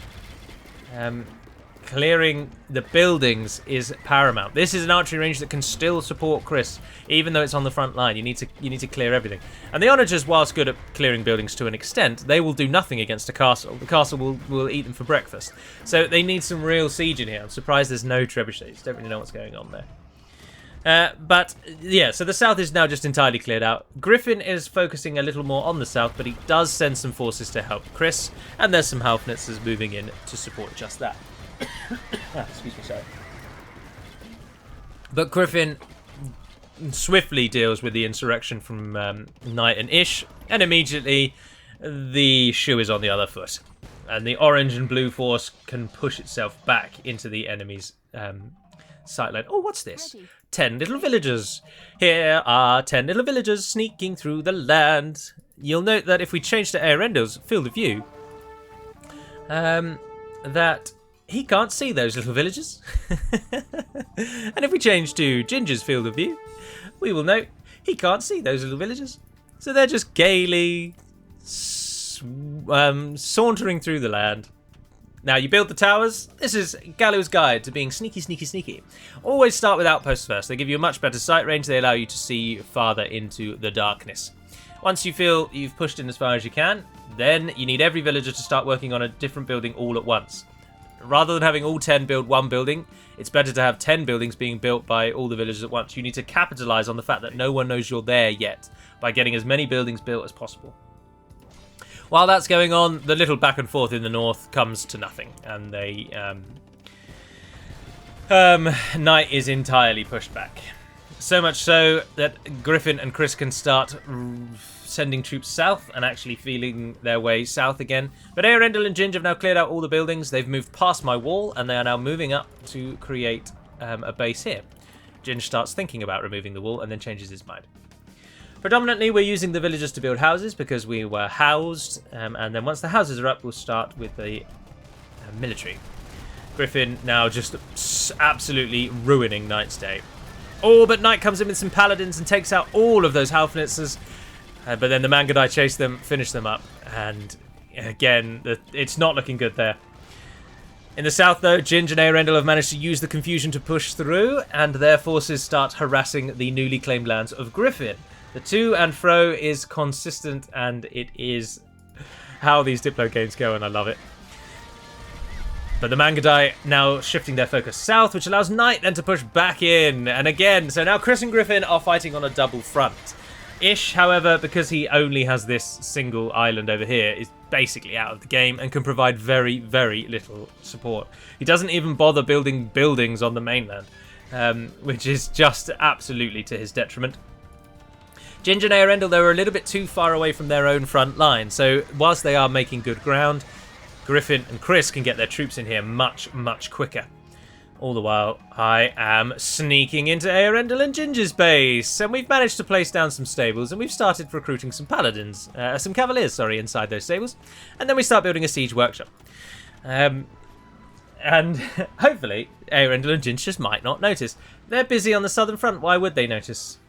Clearing the buildings is paramount. This is an archery range that can still support Chris, even though it's on the front line. You need to clear everything. And the onagers, whilst good at clearing buildings to an extent, they will do nothing against a castle. The castle will eat them for breakfast. So they need some real siege in here. I'm surprised there's no trebuchets. Don't really know what's going on there. But yeah, so the south is now just entirely cleared out. Griffin is focusing a little more on the south, but he does send some forces to help Chris, and there's some Halfnitzers moving in to support just that. Excuse me, sorry. But Griffin swiftly deals with the insurrection from Knight and Ish, and immediately the shoe is on the other foot. And the orange and blue force can push itself back into the enemy's sightline. Oh, what's this? 10 little villagers. Here are 10 little villagers sneaking through the land. You'll note that if we change to Earendil's field of view, that he can't see those little villagers. And if we change to Ginger's field of view, we will note he can't see those little villagers. So they're just gaily sauntering through the land. Now, you build the towers. This is Gallo's guide to being sneaky, sneaky, sneaky. Always start with outposts first. They give you a much better sight range. They allow you to see farther into the darkness. Once you feel you've pushed in as far as you can, then you need every villager to start working on a different building all at once. Rather than having all 10 build one building, it's better to have 10 buildings being built by all the villagers at once. You need to capitalize on the fact that no one knows you're there yet by getting as many buildings built as possible. While that's going on, the little back and forth in the north comes to nothing, and they Knight is entirely pushed back. So much so that Griffin and Chris can start sending troops south and actually feeling their way south again. But Earendil and Ginge have now cleared out all the buildings. They've moved past my wall, and they are now moving up to create a base here. Ginge starts thinking about removing the wall and then changes his mind. Predominantly, we're using the villagers to build houses because we were housed, and then once the houses are up, we'll start with the military. Griffin now just absolutely ruining Knight's day. Oh, but Knight comes in with some paladins and takes out all of those Halfnitzers. But then the Mangudai chase them, finish them up, and again, it's not looking good there. In the south, though, Ginge and Earendil have managed to use the confusion to push through, and their forces start harassing the newly claimed lands of Griffin. The to and fro is consistent, and it is how these Diplo games go, and I love it. But the Mangudai now shifting their focus south, which allows Knight then to push back in. And again, so now Chris and Griffin are fighting on a double front. Ish, however, because he only has this single island over here, is basically out of the game and can provide very, very little support. He doesn't even bother building buildings on the mainland, which is just absolutely to his detriment. Ginge and Earendil, they were a little bit too far away from their own front line, so whilst they are making good ground, Griffin and Chris can get their troops in here much, much quicker. All the while, I am sneaking into Earendil and Ginger's base, and we've managed to place down some stables, and we've started recruiting some paladins, some cavaliers, sorry, inside those stables, and then we start building a siege workshop. And hopefully, Earendil and Ginge just might not notice. They're busy on the southern front, why would they notice?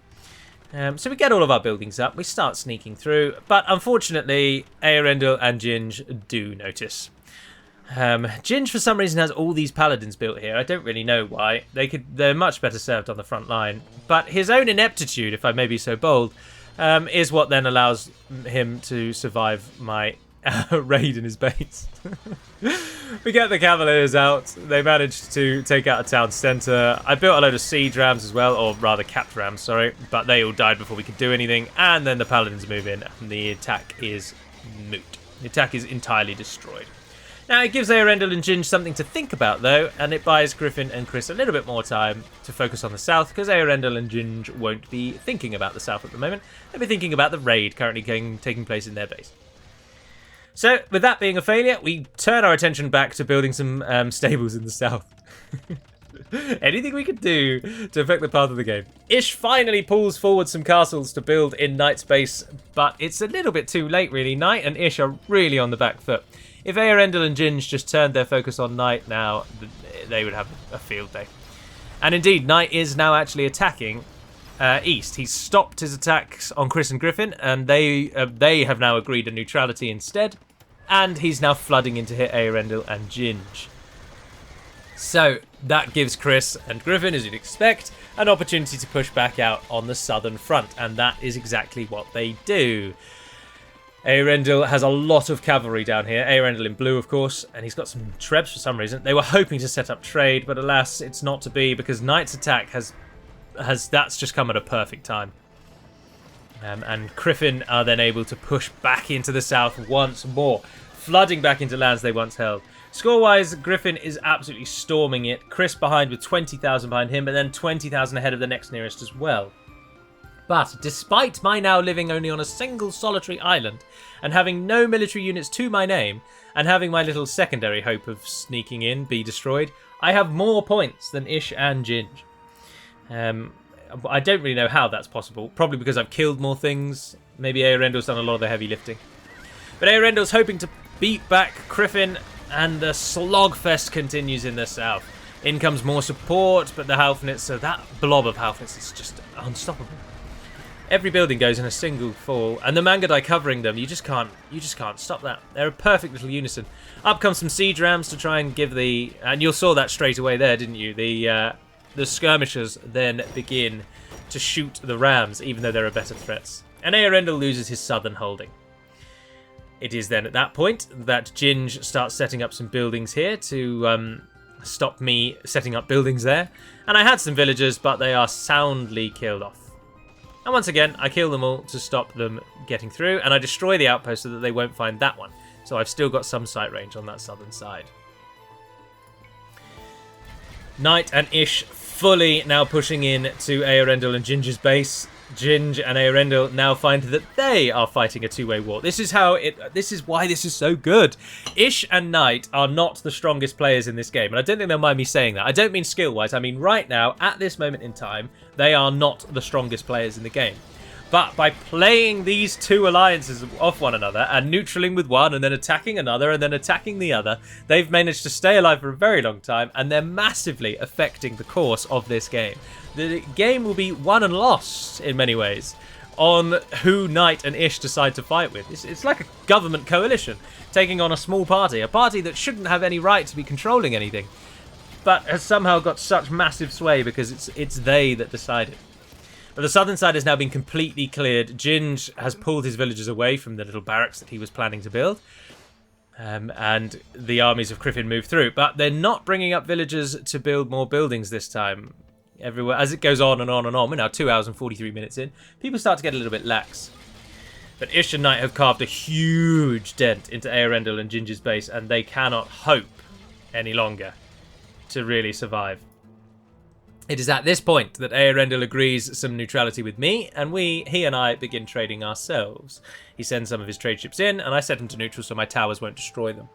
So we get all of our buildings up, we start sneaking through, but unfortunately, Earendil and Ginge do notice. Ginge, for some reason, has all these paladins built here. I don't really know why. They're much better served on the front line. But his own ineptitude, if I may be so bold, is what then allows him to survive my raid in his base. We get the cavaliers out. They managed to take out a town centre. I built a load of siege rams as well, or rather capped rams, sorry. But they all died before we could do anything. And then the paladins move in, and the attack is moot. The attack is entirely destroyed. Now, it gives Earendil and Ginge something to think about, though, and it buys Griffin and Chris a little bit more time to focus on the south, because Earendil and Ginge won't be thinking about the south at the moment. They'll be thinking about the raid currently taking place in their base. So, with that being a failure, we turn our attention back to building some stables in the south. Anything we could do to affect the path of the game. Ish finally pulls forward some castles to build in Knight's base, but it's a little bit too late, really. Knight and Ish are really on the back foot. If Eärendil and Ginge just turned their focus on Knight now, they would have a field day. And indeed, Knight is now actually attacking east. He's stopped his attacks on Chris and Griffin, and they have now agreed a neutrality instead. And he's now flooding in to hit Eärendil and Ginge. So that gives Chris and Griffin, as you'd expect, an opportunity to push back out on the southern front, and that is exactly what they do. Eärendil has a lot of cavalry down here. Eärendil in blue, of course, and he's got some trebs for some reason. They were hoping to set up trade, but alas, it's not to be because Knight's attack that's just come at a perfect time. And Griffin are then able to push back into the south once more, flooding back into lands they once held. Score-wise, Griffin is absolutely storming it. Chris behind with 20,000 behind him, but then 20,000 ahead of the next nearest as well. But despite my now living only on a single solitary island, and having no military units to my name, and having my little secondary hope of sneaking in be destroyed, I have more points than Ish and Ginge. I don't really know how that's possible. Probably because I've killed more things. Maybe Eärendil's done a lot of the heavy lifting. But Eärendil's hoping to beat back Griffin, and the slogfest continues in the south. In comes more support, but the Halfnitz, that blob of Halfnitz is just unstoppable. Every building goes in a single fall, and the Mangudai covering them, you just can't stop that. They're a perfect little unison. Up comes some siege rams to try and give and you saw that straight away there, didn't you? The skirmishers then begin to shoot the rams, even though there are better threats. And Eärendil loses his southern holding. It is then at that point that Ginge starts setting up some buildings here to stop me setting up buildings there. And I had some villagers, but they are soundly killed off. And once again, I kill them all to stop them getting through, and I destroy the outpost so that they won't find that one. So I've still got some sight range on that southern side. Knight and Ish fully now pushing in to Eärendil and Ginge's base. Ginge and Eärendil now find that they are fighting a two-way war. This is why this is so good. Ish and Knight are not the strongest players in this game, and I don't think they'll mind me saying that. I don't mean skill-wise. I mean right now, at this moment in time, they are not the strongest players in the game. But by playing these two alliances off one another and neutraling with one and then attacking another and then attacking the other, they've managed to stay alive for a very long time, and they're massively affecting the course of this game. The game will be won and lost in many ways on who Knight and Ish decide to fight with. It's like a government coalition taking on a small party, a party that shouldn't have any right to be controlling anything, but has somehow got such massive sway because it's they that decided. But the southern side has now been completely cleared. Ginge has pulled his villagers away from the little barracks that he was planning to build. And the armies of Griffin move through. But they're not bringing up villagers to build more buildings this time. Everywhere, as it goes on and on and on, we're now 2 hours and 43 minutes in, people start to get a little bit lax. But Ish and Knight have carved a huge dent into Eärendil and Ginge's base, and they cannot hope any longer to really survive. It is at this point that Eärendil agrees some neutrality with me, and he and I begin trading ourselves. He sends some of his trade ships in, and I set them to neutral so my towers won't destroy them.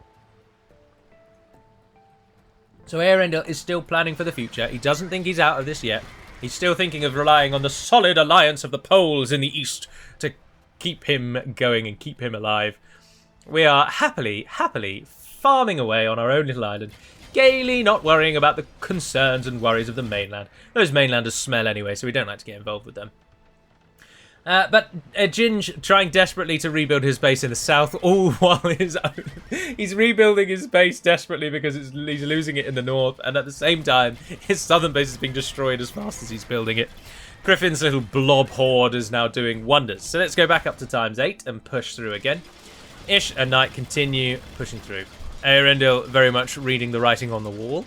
So Eärendil is still planning for the future. He doesn't think he's out of this yet. He's still thinking of relying on the solid alliance of the Poles in the east to keep him going and keep him alive. We are happily farming away on our own little island, gaily not worrying about the concerns and worries of the mainland. Those mainlanders smell anyway, so we don't like to get involved with them. But Ginge trying desperately to rebuild his base in the south, all while he's rebuilding his base desperately because he's losing it in the north, and at the same time, his southern base is being destroyed as fast as he's building it. Griffin's little blob horde is now doing wonders. So let's go back up to ×8 and push through again. Ish and Knight continue pushing through. Eärendil very much reading the writing on the wall,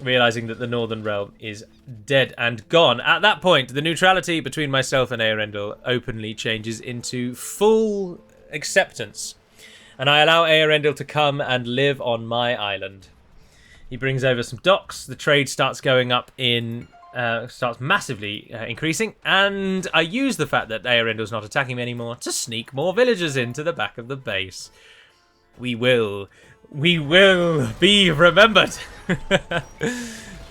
realizing that the Northern Realm is dead and gone. At that point, the neutrality between myself and Eärendil openly changes into full acceptance, and I allow Eärendil to come and live on my island. He brings over some docks, the trade starts going up starts massively increasing, and I use the fact that Eärendil's not attacking me anymore to sneak more villagers into the back of the base. We will be remembered.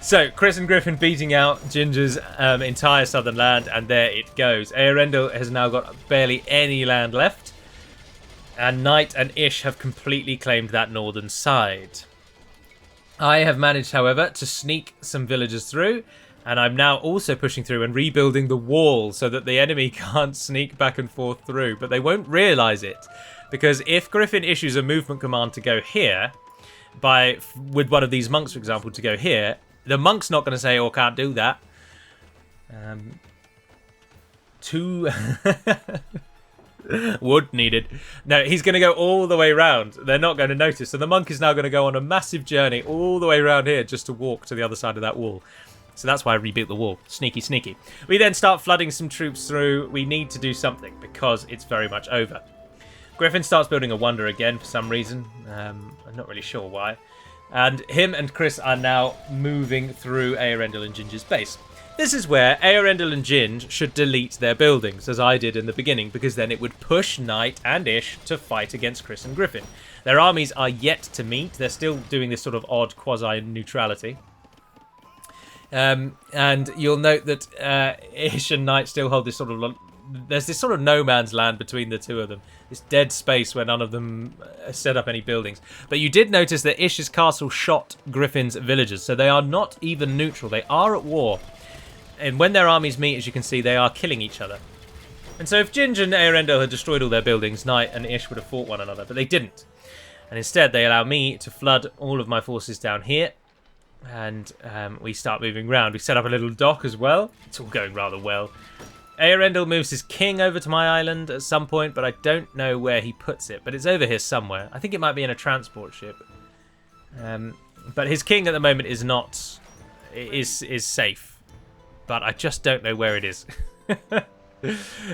So, Chris and Griffin beating out Ginger's entire southern land, and there it goes. Earendel has now got barely any land left, and Knight and Ish have completely claimed that northern side. I have managed, however, to sneak some villagers through, and I'm now also pushing through and rebuilding the wall so that the enemy can't sneak back and forth through, but they won't realise it, because if Griffin issues a movement command to go here, with one of these monks, for example, to go here, the monk's not going to say, "Oh, can't do that." Wood needed. No, he's going to go all the way around. They're not going to notice. So the monk is now going to go on a massive journey all the way around here just to walk to the other side of that wall. So that's why I rebuilt the wall. Sneaky, sneaky. We then start flooding some troops through. We need to do something because it's very much over. Griffin starts building a wonder again for some reason. I'm not really sure why. And him and Chris are now moving through Earendel and Ginger's base. This is where Earendel and Ginge should delete their buildings, as I did in the beginning, because then it would push Knight and Ish to fight against Chris and Griffin. Their armies are yet to meet. They're still doing this sort of odd quasi-neutrality. And you'll note that Ish and Knight still hold this sort of... There's this sort of no man's land between the two of them. This dead space where none of them set up any buildings. But you did notice that Ish's castle shot Griffin's villagers, so they are not even neutral. They are at war. And when their armies meet, as you can see, they are killing each other. And so if Ginge and Earendel had destroyed all their buildings, Knight and Ish would have fought one another, but they didn't. And instead, they allow me to flood all of my forces down here. And we start moving around. We set up a little dock as well. It's all going rather well. Earendel moves his king over to my island at some point, but I don't know where he puts it. But it's over here somewhere. I think it might be in a transport ship. But his king at the moment is not... is safe. But I just don't know where it is.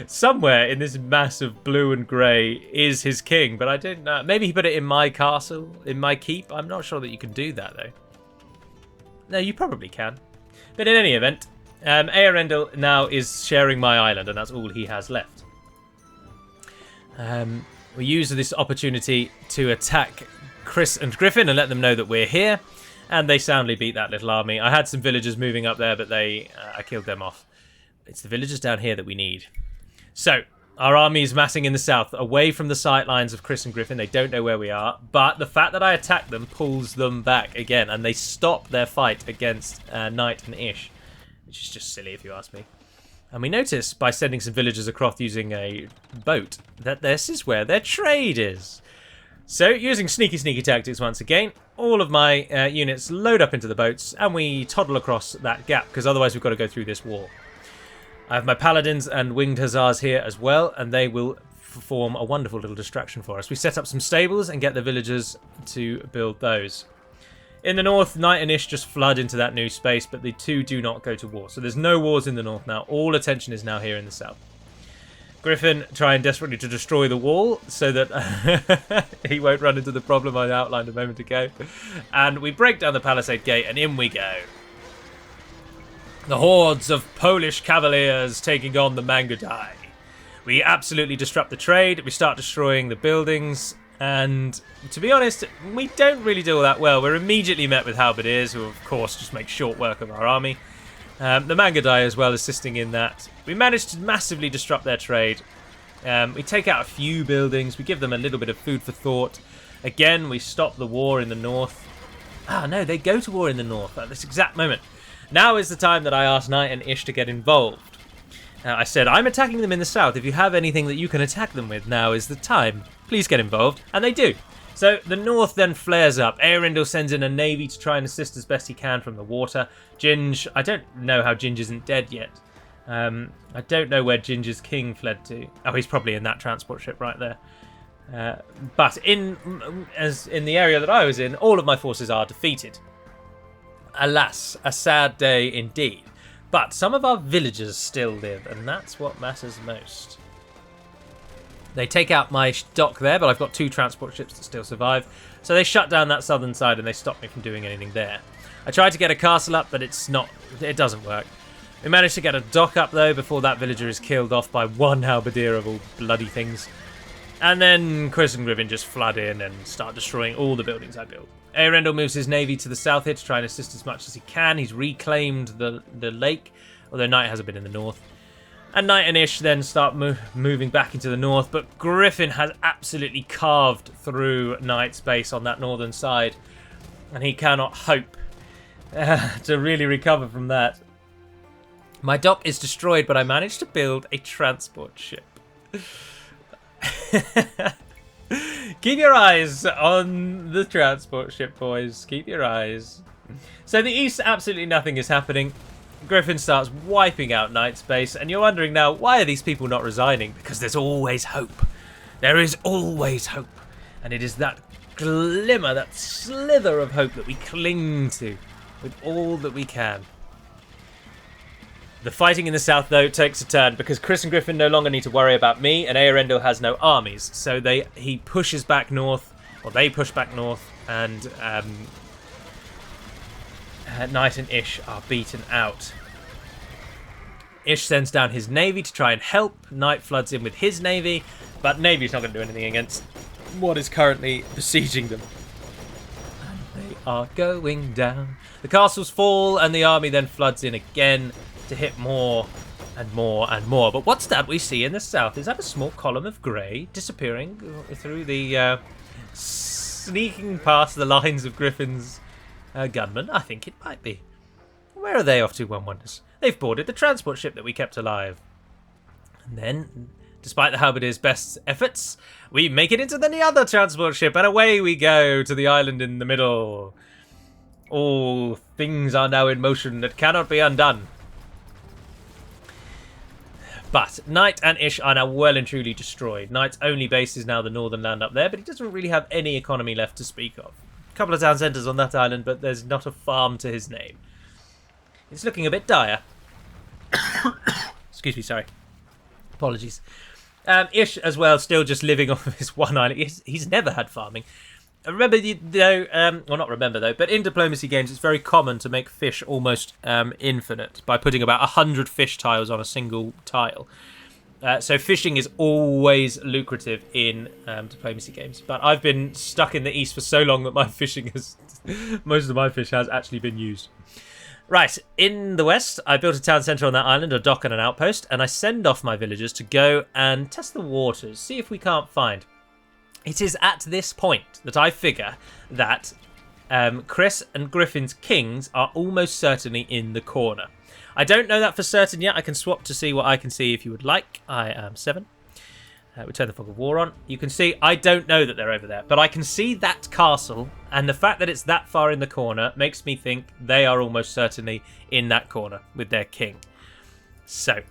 Somewhere in this mass of blue and grey is his king, but I don't know. Maybe he put it in my castle, in my keep. I'm not sure that you can do that, though. No, you probably can. But in any event, Earendel now is sharing my island, and that's all he has left. We use this opportunity to attack Chris and Griffin and let them know that we're here. And they soundly beat that little army. I had some villagers moving up there, but I killed them off. It's the villagers down here that we need. So, our army is massing in the south, away from the sight lines of Chris and Griffin. They don't know where we are. But the fact that I attacked them pulls them back again. And they stop their fight against Knight and Ish. Which is just silly, if you ask me. And we notice, by sending some villagers across using a boat, that this is where their trade is. So, using sneaky, sneaky tactics once again, all of my units load up into the boats and we toddle across that gap, because otherwise we've got to go through this wall. I have my paladins and winged hussars here as well, and they will form a wonderful little distraction for us. We set up some stables and get the villagers to build those. In the north, Knight and Ish just flood into that new space, but the two do not go to war. So there's no wars in the north now. All attention is now here in the south. Griffin trying desperately to destroy the wall so that he won't run into the problem I outlined a moment ago. And we break down the palisade gate and in we go. The hordes of Polish cavaliers taking on the Mangudai. We absolutely disrupt the trade. We start destroying the buildings. And to be honest, we don't really do all that well. We're immediately met with halberdiers, who of course just make short work of our army. The Mangudai as well assisting in that. We managed to massively disrupt their trade. We take out a few buildings. We give them a little bit of food for thought. Again, we stop the war in the north. Ah, no, they go to war in the north at this exact moment. Now is the time that I asked Knight and Ish to get involved. I said, I'm attacking them in the south. If you have anything that you can attack them with, now is the time. Please get involved. And they do. So the north then flares up. Earendel sends in a navy to try and assist as best he can from the water. Ginge, I don't know how Ginge isn't dead yet. I don't know where Ginger's king fled to. Oh, he's probably in that transport ship right there. But in the area that I was in, all of my forces are defeated. Alas, a sad day indeed. But some of our villagers still live, and that's what matters most. They take out my dock there, but I've got 2 transport ships that still survive. So they shut down that southern side and they stop me from doing anything there. I tried to get a castle up, but it doesn't work. We managed to get a dock up though before that villager is killed off by one halberdier of all bloody things. And then Chris and Griffin just flood in and start destroying all the buildings I built. Eärendil moves his navy to the south here to try and assist as much as he can. He's reclaimed the lake, although Knight has a bit in the north. And Knight and Ish then start moving back into the north, but Griffin has absolutely carved through Knight's base on that northern side, and he cannot hope to really recover from that. My dock is destroyed, but I managed to build a transport ship. Keep your eyes on the transport ship, boys. Keep your eyes. So the east, absolutely nothing is happening. Griffin starts wiping out Knight's base, and you're wondering now, why are these people not resigning? Because there's always hope. There is always hope. And it is that glimmer, that slither of hope that we cling to with all that we can. The fighting in the south, though, takes a turn because Chris and Griffin no longer need to worry about me, and Eärendil has no armies. So he pushes back north, or they push back north, and Knight and Ish are beaten out. Ish sends down his navy to try and help. Knight floods in with his navy, but navy's not going to do anything against what is currently besieging them. And they are going down. The castles fall, and the army then floods in again to hit more and more and more. But what's that we see in the south? Is that a small column of grey disappearing through the sneaking past the lines of Griffin's gunmen? I think it might be. Where are they off to, one wonders? They've boarded the transport ship that we kept alive. And then, despite the Halberdiers' best efforts, we make it into the other transport ship, and away we go to the island in the middle. All things are now in motion that cannot be undone. But Knight and Ish are now well and truly destroyed. Knight's only base is now the northern land up there, but he doesn't really have any economy left to speak of. A couple of town centres on that island, but there's not a farm to his name. It's looking a bit dire. Excuse me, sorry. Apologies. Ish, as well, still just living off of his one island. He's never had farming. Remember, though, well, not remember, though, but in diplomacy games, it's very common to make fish almost infinite by putting about 100 fish tiles on a single tile. So fishing is always lucrative in diplomacy games. But I've been stuck in the east for so long that my fishing has... most of my fish has actually been used. Right, in the west, I built a town centre on that island, a dock and an outpost, and I send off my villagers to go and test the waters, see if we can't find... It is at this point that I figure that Chris and Griffin's kings are almost certainly in the corner. I don't know that for certain yet. I can swap to see what I can see if you would like. I am 7. We turn the fog of war on. You can see I don't know that they're over there, but I can see that castle, and the fact that it's that far in the corner makes me think they are almost certainly in that corner with their king. So,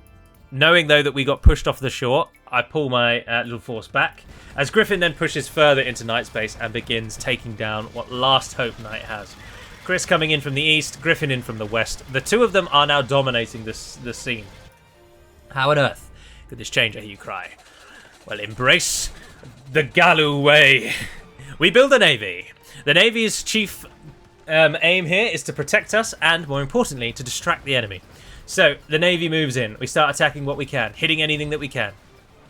knowing though that we got pushed off the shore, I pull my little force back, as Griffin then pushes further into Knight's base and begins taking down what last hope Knight has. Chris coming in from the east, Griffin in from the west. The two of them are now dominating the scene. How on earth could this change, I hear you cry? Well, embrace the Galu way. We build a navy. The navy's chief aim here is to protect us and, more importantly, to distract the enemy. So, the navy moves in. We start attacking what we can, hitting anything that we can.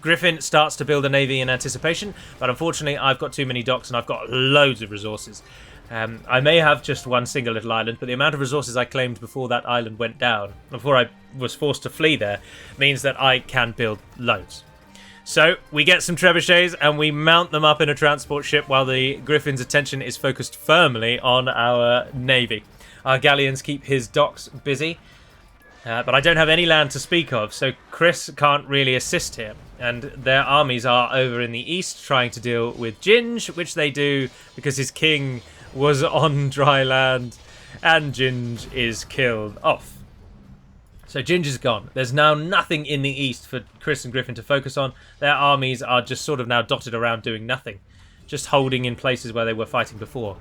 Griffin starts to build a navy in anticipation, but unfortunately I've got too many docks and I've got loads of resources. I may have just one single little island, but the amount of resources I claimed before that island went down, before I was forced to flee there, means that I can build loads. So, we get some trebuchets and we mount them up in a transport ship while the Griffin's attention is focused firmly on our navy. Our galleons keep his docks busy. But I don't have any land to speak of, so Chris can't really assist here. And their armies are over in the east trying to deal with Ginge, which they do because his king was on dry land and Ginge is killed off. So Ginge is gone. There's now nothing in the east for Chris and Griffin to focus on. Their armies are just sort of now dotted around doing nothing, just holding in places where they were fighting before.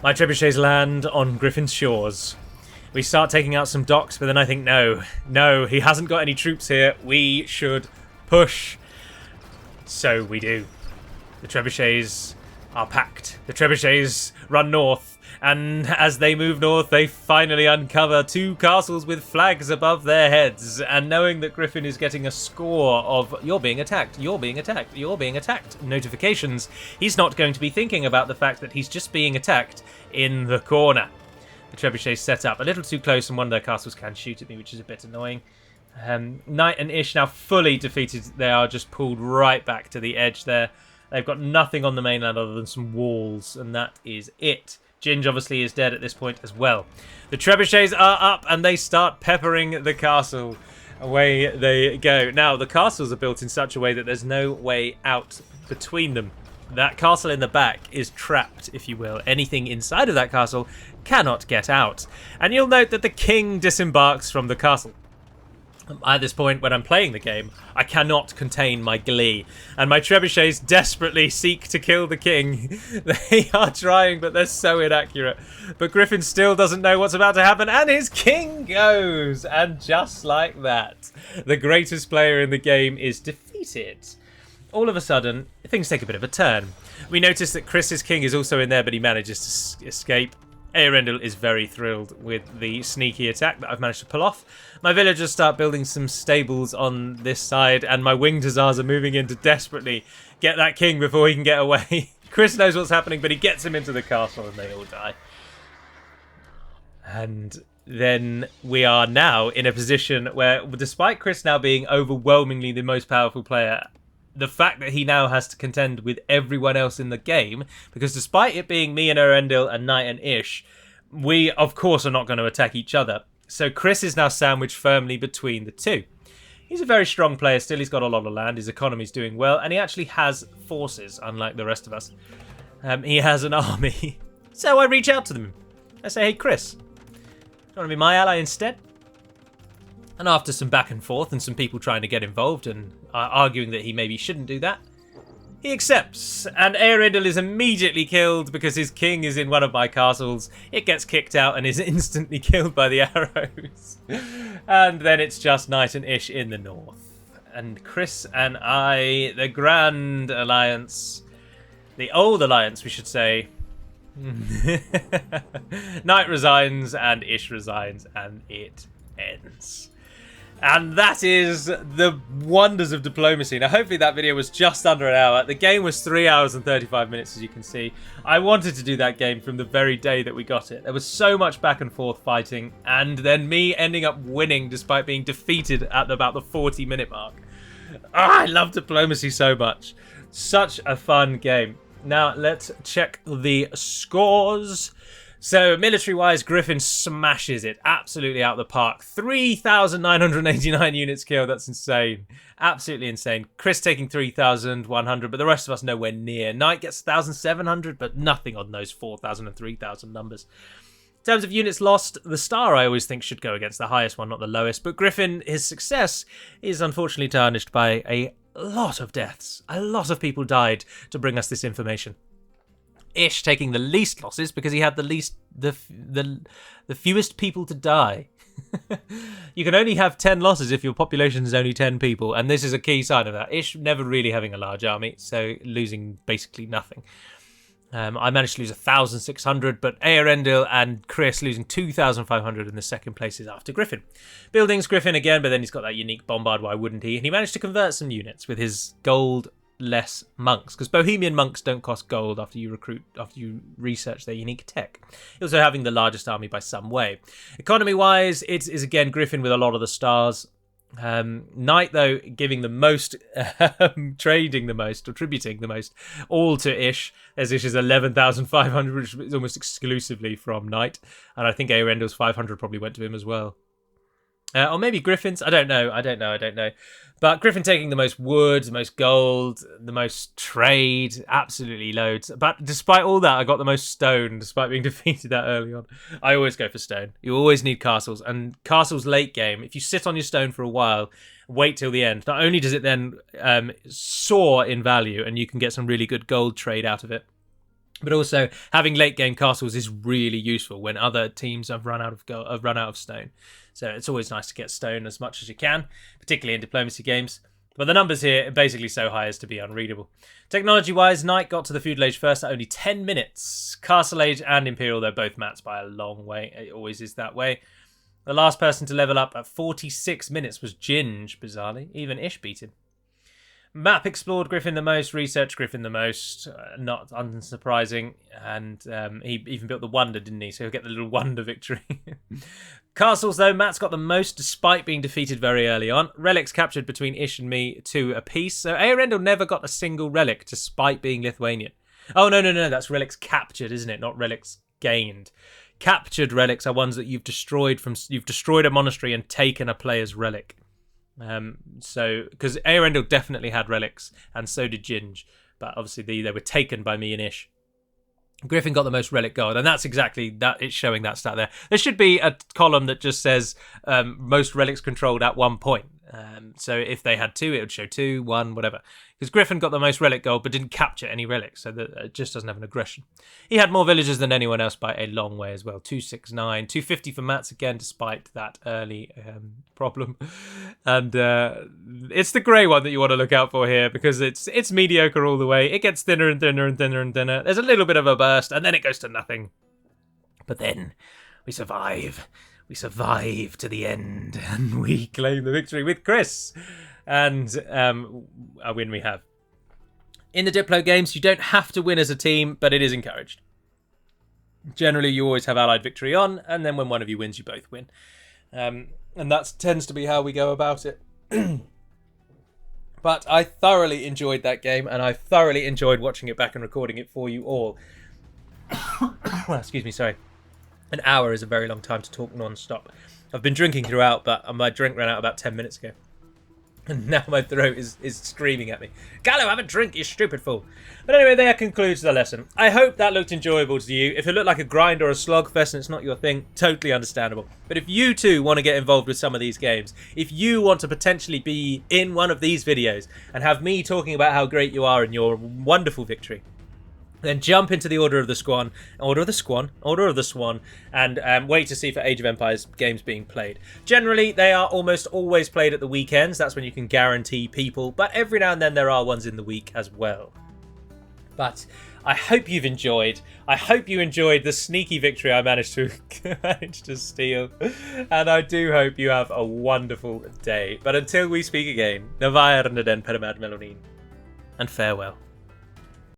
My trebuchets land on Griffin's shores. We start taking out some docks, but then I think, no, he hasn't got any troops here. We should push. So we do. The trebuchets are packed. The trebuchets run north, And as they move north, they finally uncover 2 castles with flags above their heads. And knowing that Griffin is getting a score of "you're being attacked, you're being attacked, you're being attacked" notifications, he's not going to be thinking about the fact that he's just being attacked in the corner. The trebuchet's set up a little too close, and one of their castles can shoot at me, which is a bit annoying. Knight and Ish now fully defeated. They are just pulled right back to the edge there. They've got nothing on the mainland other than some walls, and that is it. Ginge obviously is dead at this point as well. The trebuchets are up and they start peppering the castle. Away they go. Now, the castles are built in such a way that there's no way out between them. That castle in the back is trapped, if you will. Anything inside of that castle cannot get out. And you'll note that the king disembarks from the castle. At this point, when I'm playing the game, I cannot contain my glee, and my trebuchets desperately seek to kill the king. They are trying, but they're so inaccurate. But Griffin still doesn't know what's about to happen, and his king goes! And just like that, the greatest player in the game is defeated. All of a sudden, things take a bit of a turn. We notice that Chris's king is also in there, but he manages to escape. Earendil is very thrilled with the sneaky attack that I've managed to pull off. My villagers start building some stables on this side, and my winged hussars are moving in to desperately get that king before he can get away. Chris knows what's happening, but he gets him into the castle and they all die. And then we are now in a position where, despite Chris now being overwhelmingly the most powerful player, the fact that he now has to contend with everyone else in the game, because despite it being me and Earendil and Knight and Ish, we of course are not going to attack each other. So Chris is now sandwiched firmly between the two. He's a very strong player still, he's got a lot of land, his economy's doing well, and he actually has forces, unlike the rest of us. He has an army. So I reach out to them. I say, hey Chris, do you want to be my ally instead? And after some back and forth and some people trying to get involved and arguing that he maybe shouldn't do that, he accepts. And Earendil is immediately killed because his king is in one of my castles. It gets kicked out and is instantly killed by the arrows. And then it's just Knight and Ish in the north. And Chris and I, the Grand Alliance, the Old Alliance, we should say. Knight resigns and Ish resigns, and it ends. And that is the wonders of diplomacy. Now, hopefully that video was just under an hour. The game was 3 hours and 35 minutes, as you can see. I wanted to do that game from the very day that we got it. There was so much back and forth fighting, and then me ending up winning despite being defeated at about the 40-minute mark. I love diplomacy so much. Such a fun game. Now, let's check the scores. So, military-wise, Griffin smashes it absolutely out of the park. 3,989 units killed. That's insane. Absolutely insane. Chris taking 3,100, but the rest of us nowhere near. Knight gets 1,700, but nothing on those 4,000 and 3,000 numbers. In terms of units lost, the star I always think should go against the highest one, not the lowest. But Griffin, his success is unfortunately tarnished by a lot of deaths. A lot of people died to bring us this information. Ish taking the least losses because he had the fewest people to die. You can only have 10 losses if your population is only 10 people, and this is a key sign of that. Ish never really having a large army, so losing basically nothing. I managed to lose 1,600, but Earendil and Chris losing 2,500 in the second places after Griffin. Buildings, Griffin again, but then he's got that unique bombard, why wouldn't he? And he managed to convert some units with his gold less monks, because Bohemian monks don't cost gold after you research their unique tech. Also having the largest army by some way. Economy wise, it is again Griffin with a lot of the stars. Knight though giving the most, trading the most, attributing the most, all to Ish, as Ish is 11,500, which is almost exclusively from Knight, and I think Earendil's 500 probably went to him as well. Or maybe Griffin's, I don't know. But Griffin taking the most wood, the most gold, the most trade, absolutely loads. But despite all that, I got the most stone, despite being defeated that early on. I always go for stone. You always need castles. And castles late game, if you sit on your stone for a while, wait till the end, not only does it then soar in value and you can get some really good gold trade out of it, but also having late game castles is really useful when other teams have run out of stone. So it's always nice to get stone as much as you can, particularly in diplomacy games. But the numbers here are basically so high as to be unreadable. Technology-wise, Knight got to the Feudal Age first at only 10 minutes. Castle Age and Imperial, they're both mats by a long way. It always is that way. The last person to level up at 46 minutes was Ginge, bizarrely. Even Ish beat him. Map explored Griffin the most, researched Griffin the most, not unsurprising, and he even built the Wonder, didn't he? So he'll get the little Wonder victory. Castles, though, Matt's got the most, despite being defeated very early on. Relics captured between Ish and me, 2 apiece. So Eärendil never got a single relic, despite being Lithuanian. Oh, no, that's relics captured, isn't it? Not relics gained. Captured relics are ones that you've destroyed a monastery and taken a player's relic. So because Eärendil definitely had relics, and so did Ginge, but obviously they were taken by me and Ish. Griffin got the most relic gold, and that's exactly that. It's showing that stat there. There should be a column that just says most relics controlled at 1 point. So if they had 2, it would show 2, 1, whatever. Because Griffin got the most relic gold, but didn't capture any relics, so that it just doesn't have an aggression. He had more villagers than anyone else by a long way as well. 269, 250 for Mats again, despite that early problem. And it's the grey one that you want to look out for here, because it's mediocre all the way. It gets thinner and thinner and thinner and thinner. There's a little bit of a burst, and then it goes to nothing. But then we survive. We survive to the end, and we claim the victory with Chris. And a win we have. In the Diplo games, you don't have to win as a team, but it is encouraged. Generally, you always have allied victory on, and then when one of you wins, you both win. And that tends to be how we go about it. But I thoroughly enjoyed that game, and I thoroughly enjoyed watching it back and recording it for you all. Excuse me, sorry. An hour is a very long time to talk non-stop. I've been drinking throughout, but my drink ran out about 10 minutes ago. And now my throat is screaming at me. Gallo, have a drink, you stupid fool. But anyway, there concludes the lesson. I hope that looked enjoyable to you. If it looked like a grind or a slog fest and it's not your thing, totally understandable. But if you too want to get involved with some of these games, if you want to potentially be in one of these videos and have me talking about how great you are in your wonderful victory, then jump into the Order of the Swan, and wait to see for Age of Empires games being played. Generally, they are almost always played at the weekends. That's when you can guarantee people, but every now and then there are ones in the week as well. But I hope you've enjoyed. I hope you enjoyed the sneaky victory I managed to steal, and I do hope you have a wonderful day. But until we speak again, na vara den Permad Melonin, and farewell.